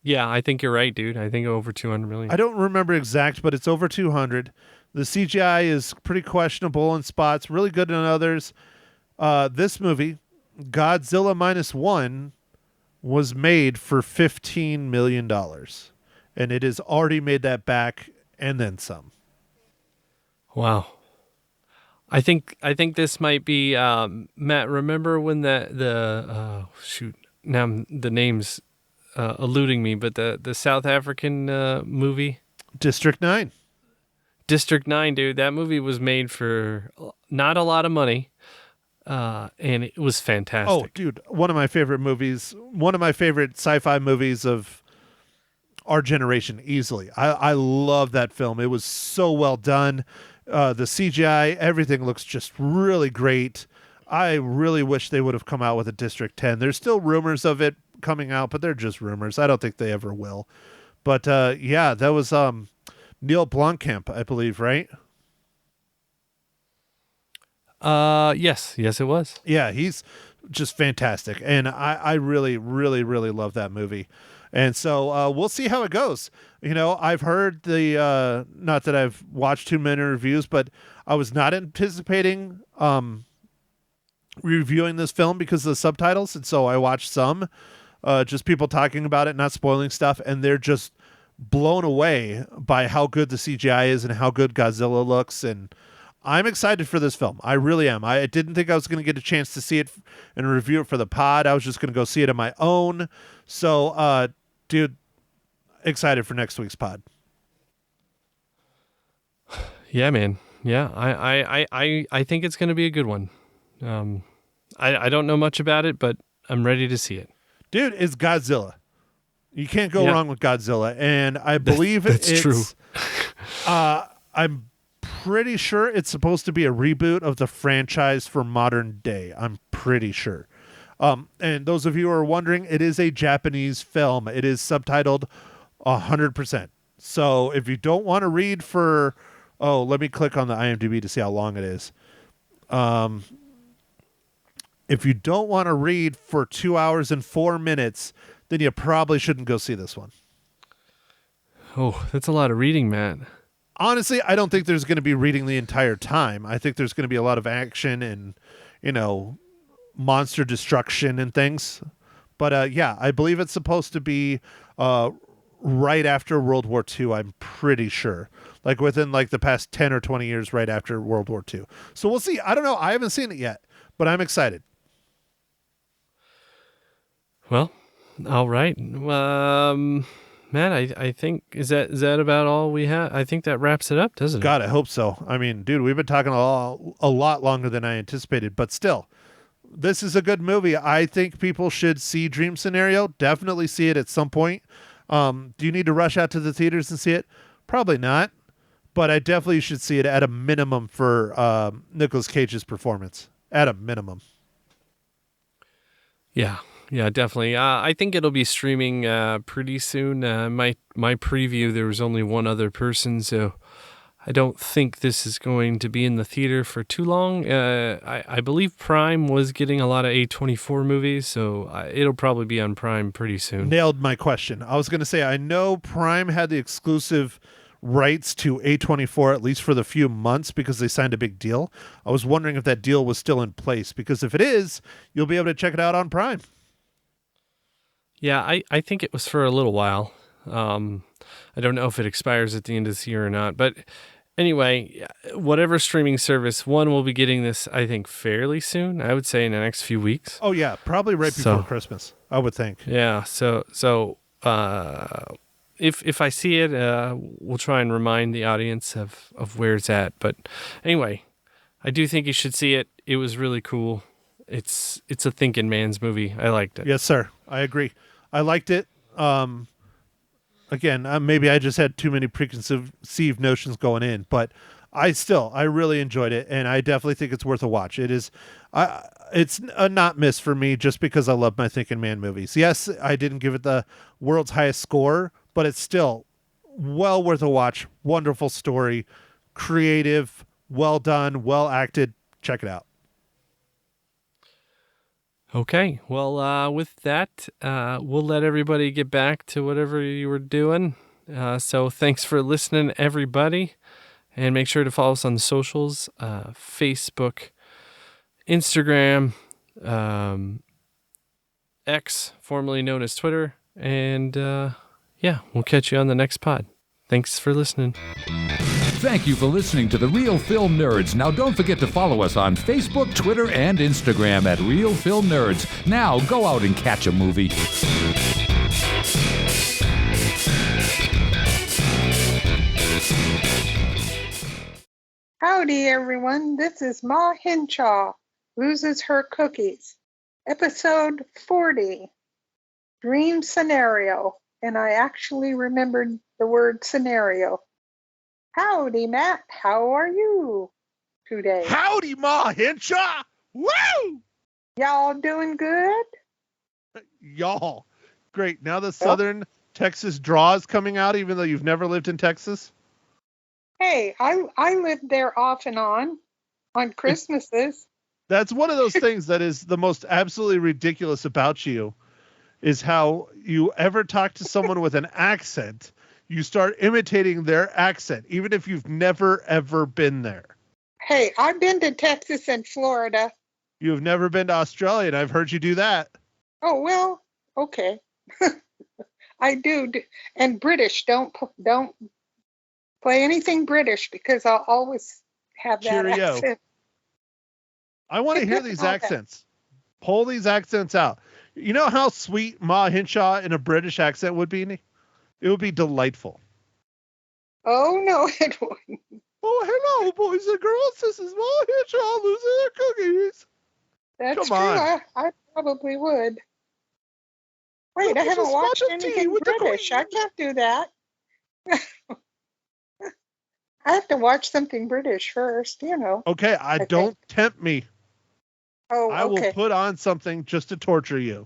Yeah, I think you're right, dude. I think over 200 million. I don't remember exact, but it's over 200. The CGI is pretty questionable in spots, really good in others. This movie, Godzilla -1, was made for $15 million. And it has already made that back and then some. Wow. I think this might be Matt. Remember when the name's eluding me, but the South African movie District 9. District 9, dude. That movie was made for not a lot of money, and it was fantastic. Oh, dude, one of my favorite movies. One of my favorite sci-fi movies of our generation, easily. I love that film. It was so well done. The CGI, everything looks just really great. I really wish they would have come out with a District 10. There's still rumors of it coming out, but they're just rumors. I don't think they ever will. But yeah, that was Neil Blomkamp, I believe, right? Yes, it was. Yeah, he's just fantastic, and I really, really, really love that movie. And so we'll see how it goes. You know, I've heard not that I've watched too many reviews, but I was not anticipating reviewing this film because of the subtitles. And so I watched some, just people talking about it, not spoiling stuff. And they're just blown away by how good the CGI is and how good Godzilla looks. And I'm excited for this film. I really am. I didn't think I was going to get a chance to see it and review it for the pod. I was just going to go see it on my own. So, dude, excited for next week's pod. Yeah, man. Yeah, I think it's going to be a good one. I don't know much about it, but I'm ready to see it. Dude, it's Godzilla. You can't go wrong with Godzilla, and I believe that's true. I'm pretty sure it's supposed to be a reboot of the franchise for modern day. I'm pretty sure. And those of you who are wondering, it is a Japanese film. It is subtitled 100%. So if you don't want to read for, let me click on the IMDb to see how long it is. If you don't want to read for 2 hours and 4 minutes, then you probably shouldn't go see this one. Oh, that's a lot of reading, Matt. Honestly, I don't think there's going to be reading the entire time. I think there's going to be a lot of action and, monster destruction and things. But yeah, I believe it's supposed to be right after World War II, I'm pretty sure. Like within like the past 10 or 20 years right after World War II. So we'll see. I don't know. I haven't seen it yet, but I'm excited. Well, all right. Matt, I think is that about all we have? I think that wraps it up, doesn't it? God, I hope so. I mean, dude, we've been talking a lot longer than I anticipated, but still, this is a good movie. I think people should see Dream Scenario. Definitely see it at some point. Do you need to rush out to the theaters and see it? Probably not, but I definitely should see it at a minimum for Nicolas Cage's performance. At a minimum. Yeah, definitely. I think it'll be streaming pretty soon. My preview, there was only one other person, so I don't think this is going to be in the theater for too long. I believe Prime was getting a lot of A24 movies, so it'll probably be on Prime pretty soon. Nailed my question. I was going to say, I know Prime had the exclusive rights to A24, at least for the few months, because they signed a big deal. I was wondering if that deal was still in place, because if it is, you'll be able to check it out on Prime. Yeah, I think it was for a little while. I don't know if it expires at the end of this year or not. But anyway, whatever streaming service, one will be getting this, I think, fairly soon. I would say in the next few weeks. Oh, yeah. Probably right before Christmas, I would think. Yeah. So if I see it, we'll try and remind the audience of where it's at. But anyway, I do think you should see it. It was really cool. It's a thinking man's movie. I liked it. Yes, sir. I agree. I liked it. Again, maybe I just had too many preconceived notions going in, but I really enjoyed it, and I definitely think it's worth a watch. It's a not miss for me just because I love my thinking man movies. Yes, I didn't give it the world's highest score, but it's still well worth a watch. Wonderful story, creative, well done, well acted. Check it out. Okay, well, with that, we'll let everybody get back to whatever you were doing. So thanks for listening, everybody. And make sure to follow us on the socials, Facebook, Instagram, X, formerly known as Twitter. And yeah, we'll catch you on the next pod. Thanks for listening. Thank you for listening to The Real Film Nerds. Now don't forget to follow us on Facebook, Twitter, and Instagram at Real Film Nerds. Now go out and catch a movie. Howdy, everyone. This is Ma Henshaw, Loses Her Cookies, episode 40, Dream Scenario. And I actually remembered the word scenario. Howdy, Matt. How are you today? Howdy, Ma Henshaw. Woo! Y'all doing good? Y'all. Great. Now the Southern Texas draw is coming out, even though you've never lived in Texas. Hey, I lived there off and on Christmases. That's one of those things that is the most absolutely ridiculous about you, is how you ever talk to someone with an accent, you start imitating their accent, even if you've never, ever been there. Hey, I've been to Texas and Florida. You've never been to Australia, and I've heard you do that. Oh, well, okay. I do. And British, don't play anything British, because I'll always have that Cheerio. accent. I want to hear these Okay. accents. Pull these accents out. You know how sweet Ma Henshaw in a British accent would be? It would be delightful. Oh, no, it wouldn't. Oh, hello, boys and girls. This is Ma Henshaw losing her cookies. That's Come true. on. I probably would. Wait, Look, I it's a haven't watched spot of tea anything with the British. I Queen. can't do that. I have to watch something British first, you know. Okay, don't tempt me. Oh, I will okay. put on something just to torture you.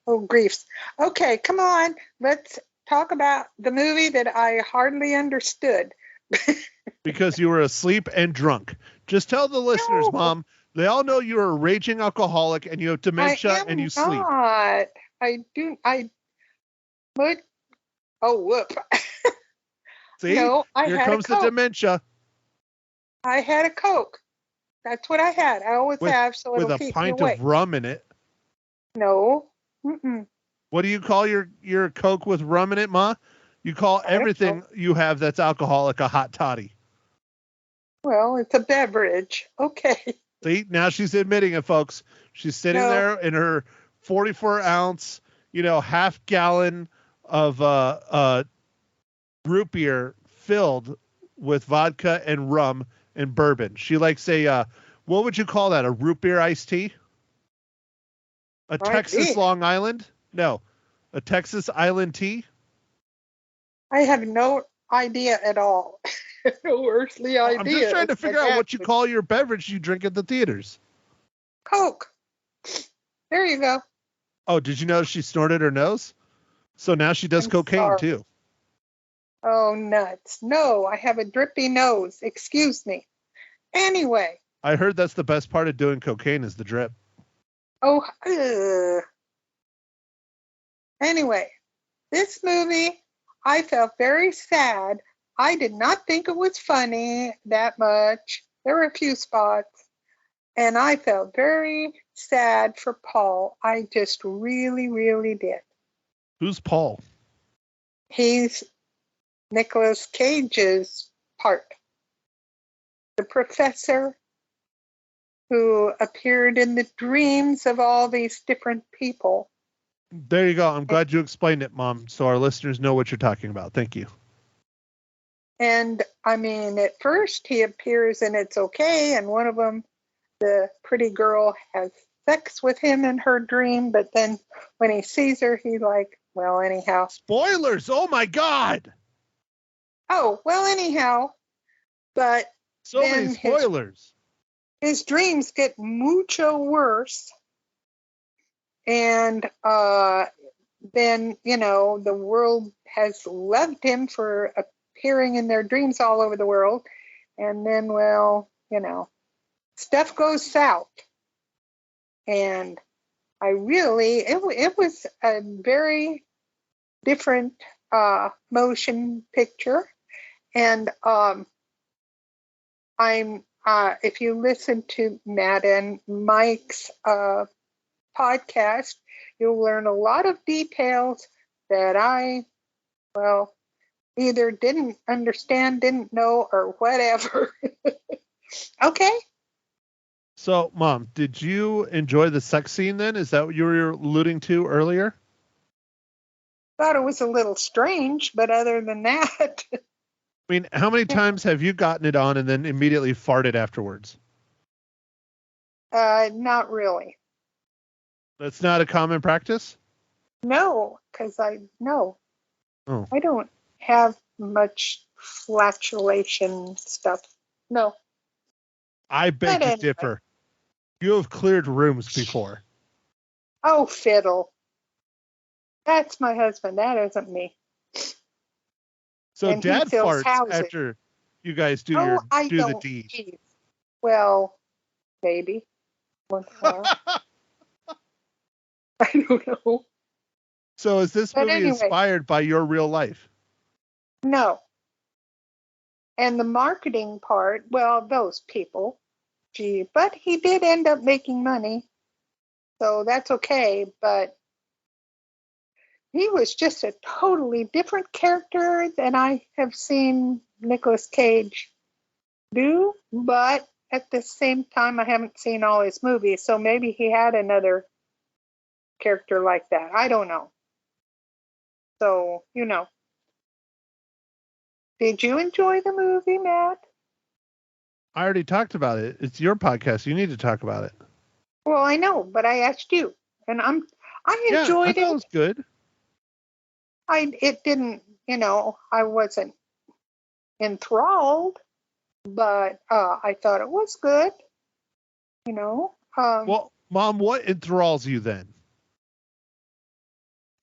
Oh, griefs. Okay, come on. Let's talk about the movie that I hardly understood. Because you were asleep and drunk. Just tell the listeners, No. Mom. They all know you're a raging alcoholic and you have dementia I am and you sleep. not. But, oh, whoop. See? No, I Here had comes a the Coke. dementia. I had a Coke. That's what I had. I always With- have, so with it'll a keep me pint awake. of rum in it. No. Mm-mm. What do you call your Coke with rum in it, Ma? You call I don't everything you have that's alcoholic a hot toddy. Well, it's a beverage. Okay. See, now she's admitting it, folks. She's sitting No. there in her 44-ounce, half gallon of root beer filled with vodka and rum and bourbon. She likes what would you call that? A root beer iced tea? A Texas see. Long Island? No, a Texas Island tea? I have no idea at all. No earthly idea. I'm just trying to as figure out what you that call your beverage you drink at the theaters. Coke. There you go. Oh, did you know she snorted her nose? So now she does I'm cocaine sorry. too. Oh, nuts. No, I have a drippy nose. Excuse me. Anyway. I heard that's the best part of doing cocaine is the drip. Oh, anyway, this movie, I felt very sad. I did not think it was funny that much. There were a few spots, and I felt very sad for Paul. I just really, really did. Who's Paul? He's Nicolas Cage's part. The professor who appeared in the dreams of all these different people. There you go. I'm glad you explained it, Mom, so our listeners know what you're talking about. Thank you. And I mean, at first he appears and it's okay, and one of them, the pretty girl, has sex with him in her dream, but then when he sees her, he's like, well, anyhow. Spoilers! Oh my God! Oh, well, anyhow. But So then many spoilers. his dreams get mucho worse. And then, the world has loved him for appearing in their dreams all over the world. And then, well, stuff goes south. And I really, it was a very different motion picture. And if you listen to Matt and Mike's podcast, you'll learn a lot of details that I, either didn't understand, didn't know, or whatever. Okay. So, Mom, did you enjoy the sex scene then? Is that what you were alluding to earlier? Thought it was a little strange, but other than that. I mean, how many times have you gotten it on and then immediately farted afterwards? Not really. That's not a common practice? No, because I Oh. don't have much flatulation stuff. No. I beg But to anyway. differ. You have cleared rooms before. Oh, fiddle. That's my husband. That isn't me. So And he Dad fills farts houses. after you guys do I the don't. deed. Geez. Well, maybe. Once in a while. I don't know. So is this But movie anyway. inspired by your real life? No. And the marketing part, well, those people, gee, but he did end up making money. So that's okay. But he was just a totally different character than I have seen Nicolas Cage do. But at the same time, I haven't seen all his movies. So maybe he had another character like that. I don't know. So, Did you enjoy the movie, Matt? I already talked about it. It's your podcast. You need to talk about it. Well, I know, but I asked you, and I I enjoyed thought it it. was good. It didn't, I wasn't enthralled, but I thought it was good. Well, Mom, what enthralls you then?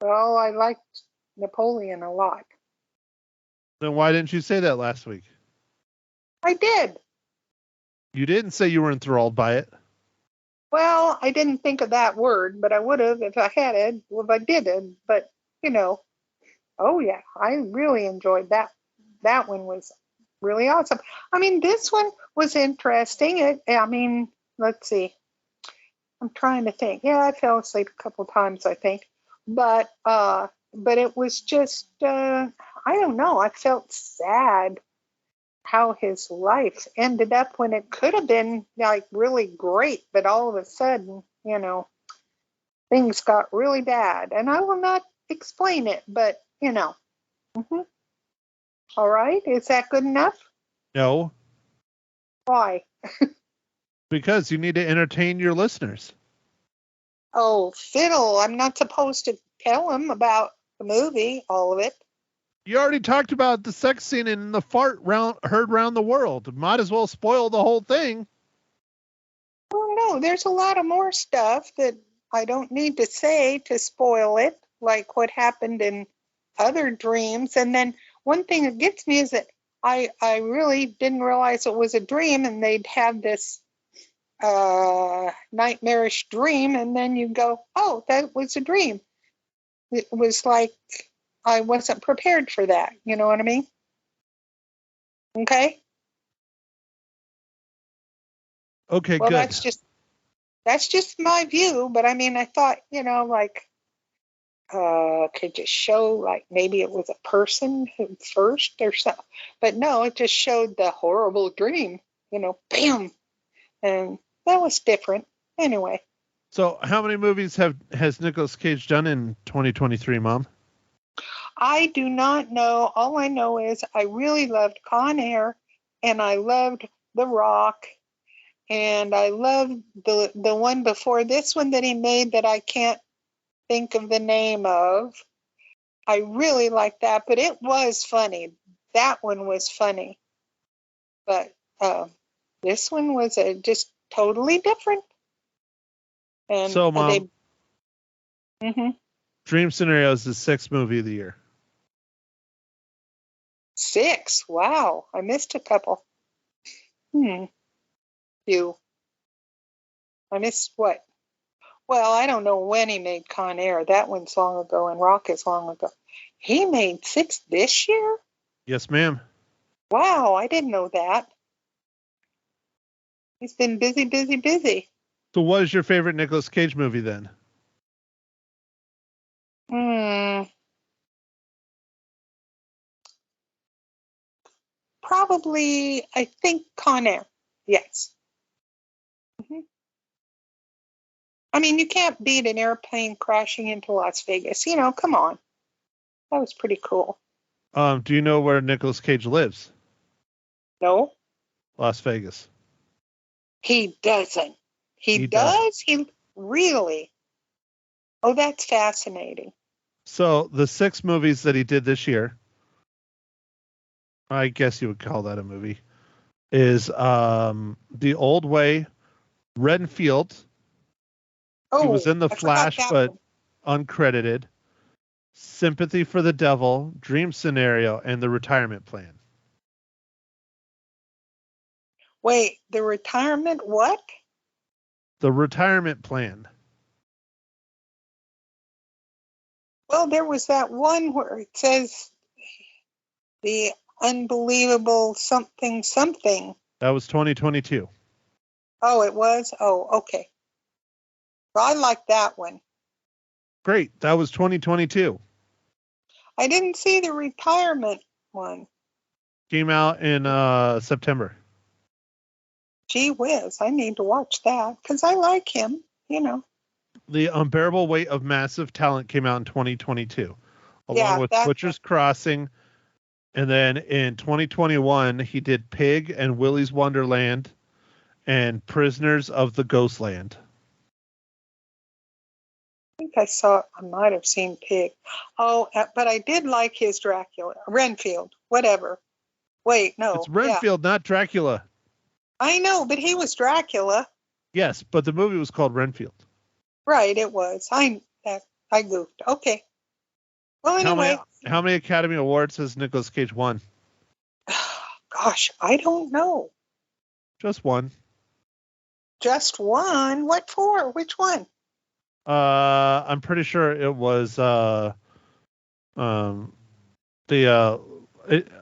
Well, I liked Napoleon a lot. Then why didn't you say that last week? I did. You didn't say you were enthralled by it. Well, I didn't think of that word, but I would have if I had it. Well, if I didn't, but oh yeah, I really enjoyed that. That one was really awesome. I mean, this one was interesting. Let's see. I'm trying to think. Yeah, I fell asleep a couple times, I think. But it was just I don't know. I felt sad how his life ended up when it could have been like really great, but all of a sudden, things got really bad. And I will not explain it, but Mhm. All right. Is that good enough? No, Why? because you need to entertain your listeners. Oh, fiddle. I'm not supposed to tell him about the movie, all of it. You already talked about the sex scene in the fart heard round the world. Might as well spoil the whole thing. Well, no, there's a lot of more stuff that I don't need to say to spoil it, like what happened in other dreams. And then one thing that gets me is that I really didn't realize it was a dream, and they'd have this nightmarish dream, and then you go, oh, that was a dream. It was like I wasn't prepared for that. You know what I mean? Okay. Okay, Well, good. that's just my view. But I mean, I thought, could you show like maybe it was a person who first or something? But no, it just showed the horrible dream. Bam, and that was different. Anyway. So, how many movies has Nicolas Cage done in 2023, Mom? I do not know. All I know is I really loved Con Air, and I loved The Rock, and I loved the one before this one that he made that I can't think of the name of. I really liked that, but it was funny. That one was funny. But this one was just totally different. And so, Mom, Dream Scenario is the 6th movie of the year. 6? Wow, I missed a couple. You. I missed what? Well, I don't know when he made Con Air. That one's long ago, and Rock is long ago. He made 6 this year? Yes, ma'am. Wow, I didn't know that. He's been busy, busy, busy. So what is your favorite Nicolas Cage movie then? Probably, I think Con Air. Yes. I mean, you can't beat an airplane crashing into Las Vegas. Come on. That was pretty cool. Do you know where Nicolas Cage lives? No. Las Vegas. He doesn't. He does? He really? Oh, that's fascinating. So the 6 movies that he did this year, I guess you would call that a movie, is The Old Way, Renfield. Oh, he was in The Flash, but uncredited. Sympathy for the Devil, Dream Scenario, and The Retirement Plan. Wait, The Retirement what? The Retirement Plan. Well, there was that one where it says the unbelievable something something. That was 2022. Oh, it was? Oh, okay. Well, I like that one. Great. That was 2022. I didn't see the retirement one. Came out in September. Gee whiz, I need to watch that because I like him, The Unbearable Weight of Massive Talent came out in 2022, along with Butcher's Crossing. And then in 2021, he did Pig and Willy's Wonderland and Prisoners of the Ghostland. I think I might have seen Pig. Oh, but I did like his Dracula. Renfield, whatever. Wait, no. It's Renfield, not Dracula. I know, but he was Dracula. Yes, but the movie was called Renfield. Right, it was. I goofed. Okay. Well, anyway. How many Academy Awards has Nicolas Cage won? Gosh, I don't know. Just one. Just one? What for? Which one? I'm pretty sure it was the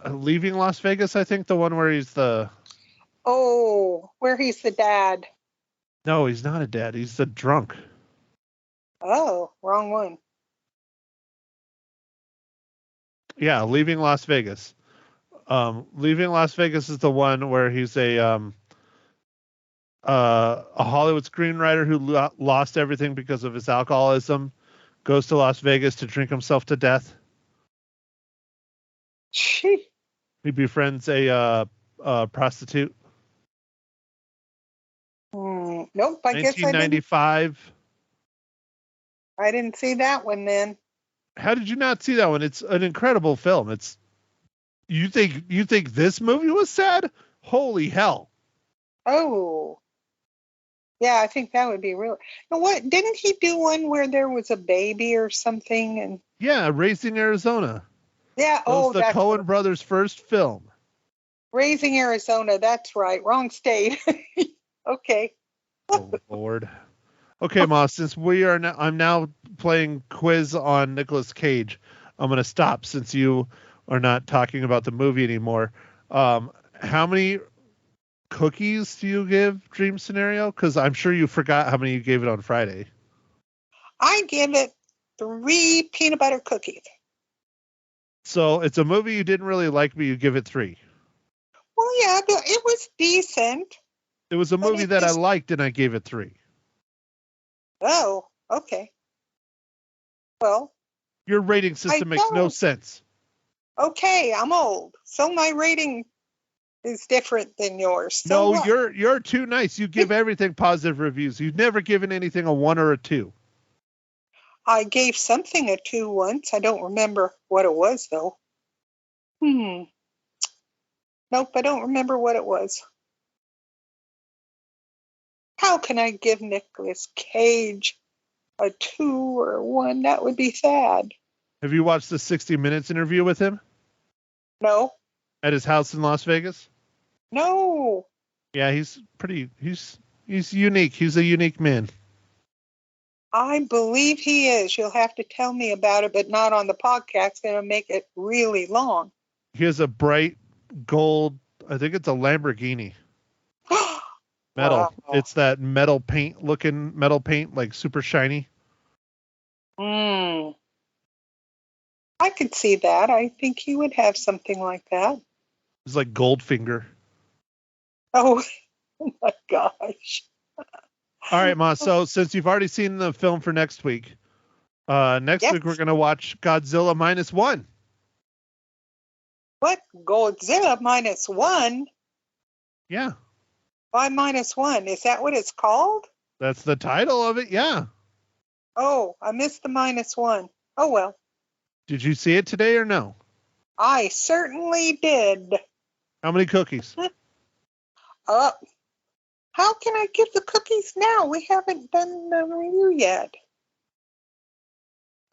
Leaving Las Vegas, I think the one where he's the... Oh, where he's the dad. No, he's not a dad. He's the drunk. Oh, wrong one. Yeah, Leaving Las Vegas. Leaving Las Vegas is the one where he's a Hollywood screenwriter who lost everything because of his alcoholism, goes to Las Vegas to drink himself to death. Gee. He befriends a prostitute. Nope, I guess 1995. I didn't see that one then. How did you not see that one? It's an incredible film. It's you think this movie was sad? Holy hell. Oh. Yeah, I think that would be real. And what didn't he do one where there was a baby or something? And Yeah, Raising Arizona. yeah, That was the that's Coen brothers' first film. Raising Arizona. That's right. Wrong state. Okay. Oh Lord. Okay, Ma, since I'm now playing quiz on Nicolas Cage, I'm gonna stop since you are not talking about the movie anymore. How many cookies do you give Dream Scenario? Because I'm sure you forgot how many you gave it on Friday. I give it 3 peanut butter cookies. So it's a movie you didn't really like, but you give it 3. Well, yeah, it was decent. It was a But movie it that I just- liked, and I gave it 3. Oh, okay. Well, Your rating system makes no don't. sense. okay, I'm old, so my rating is different than yours. So No, what? you're too nice. You give everything positive reviews. You've never given anything a 1 or a 2. I gave something a 2 once. I don't remember what it was, though. Nope, I don't remember what it was. How can I give Nicolas Cage a 2 or 1? That would be sad. Have you watched the 60 Minutes interview with him No, at his house in Las Vegas? no. Yeah, he's unique. He's a unique man. I believe he is. You'll have to tell me about it, but not on the podcast. It'll make it really long. He has a bright gold, I think it's a Lamborghini metal. Wow. It's that metal paint, like super shiny. I could see that. I think he would have something like that. It's like Goldfinger. Oh, oh my gosh. All right, Ma. So since you've already seen the film for next week, next Yes. week we're going to watch Godzilla -1. What? Godzilla -1? Yeah, Why -1? Is that what it's called? that's the title of it. Yeah. Oh, I missed the -1. Oh, well. Did you see it today or no? I certainly did. How many cookies? How can I give the cookies now? We haven't done the review yet.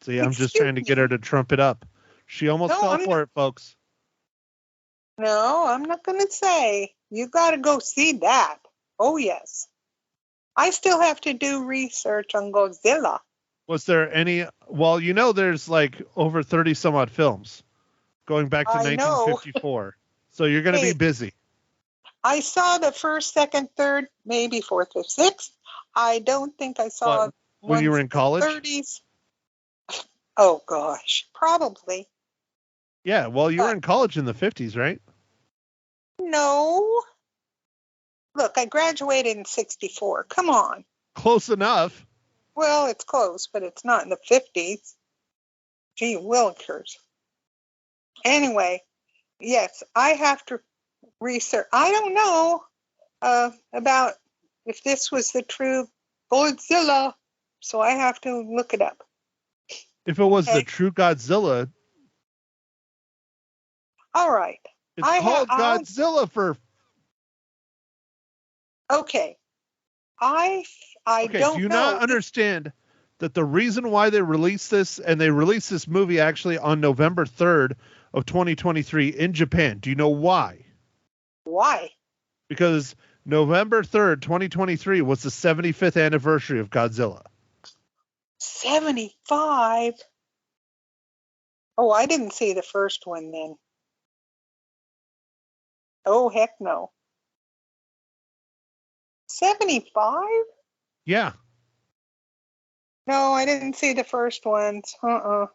See, I'm just Excuse trying to get her to trump it up. She almost No, fell I'm for it, folks. No, I'm not going to say. You got to go see that. Oh, yes. I still have to do research on Godzilla. Was there any? Well, there's like over 30 some odd films going back to I know. 1954. So you're going to Hey. be busy. I saw the first, second, third, maybe fourth or sixth. I don't think I saw What, when you were in college? 30s. Oh, gosh. Probably. Yeah, well, you were in college in the 50s, right? No. Look, I graduated in 64. Come on. Close enough. Well, it's close, but it's not in the 50s. Gee willikers. Anyway, yes, I have to research. I don't know about if this was the true Godzilla, so I have to look it up. If it was the Okay. true Godzilla, All right. it's I called I'll- Godzilla for... Okay. I Okay, don't do you know. not understand that the reason why they released this, and they released this movie actually on November 3rd of 2023 in Japan, do you know why? Why? Because November 3rd, 2023 was the 75th anniversary of Godzilla. 75. Oh, I didn't see the first one then. Oh, heck no. 75? Yeah. No, I didn't see the first ones. I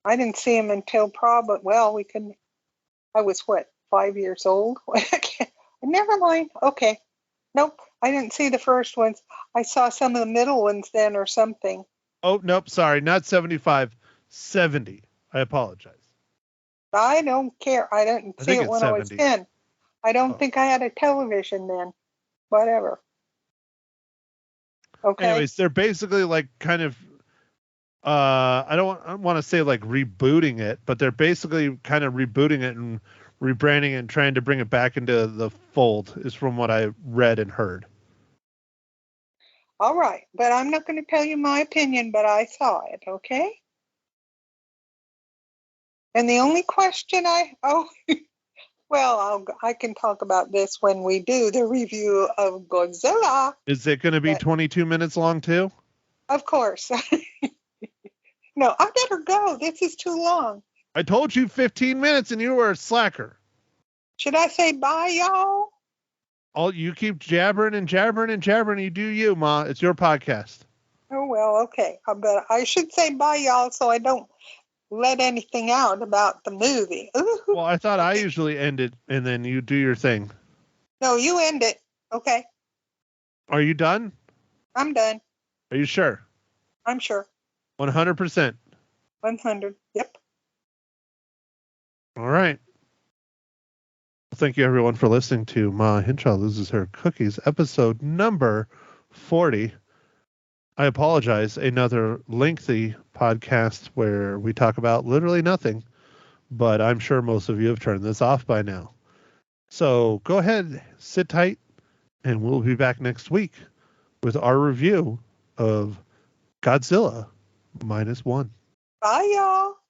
didn't see them until probably, well, I was what, 5 years old? Never mind. Okay. Nope. I didn't see the first ones. I saw some of the middle ones then or something. Oh, nope. Sorry. Not 75. 70. I apologize. I don't care. I didn't I see think it it's when I was 70. 10. I don't Oh. think I had a television then. Whatever. Okay. Anyways, they're basically like kind of I don't want to say like rebooting it, but they're basically kind of rebooting it and rebranding it and trying to bring it back into the fold is from what I read and heard. All right. But I'm not going to tell you my opinion, but I saw it. Okay. And the only question well, I can talk about this when we do the review of Godzilla. Is it going to be 22 minutes long too? Of course. No, I better go. This is too long. I told you 15 minutes and you were a slacker. Should I say bye, y'all? All you keep jabbering and jabbering and jabbering. You do you, Ma. It's your podcast. Oh, well, okay. But I should say bye, y'all, so I don't let anything out about the movie. Ooh. Well, I thought I usually end it and then you do your thing. No, you end it. Okay. Are you done? I'm done. Are you sure? I'm sure. 100%. 100. Yep. All right. Thank you, everyone, for listening to Ma Hinshaw Loses Her Cookies, episode number 40. I apologize. Another lengthy podcast where we talk about literally nothing, but I'm sure most of you have turned this off by now. So go ahead, sit tight, and we'll be back next week with our review of Godzilla -1. Bye, y'all.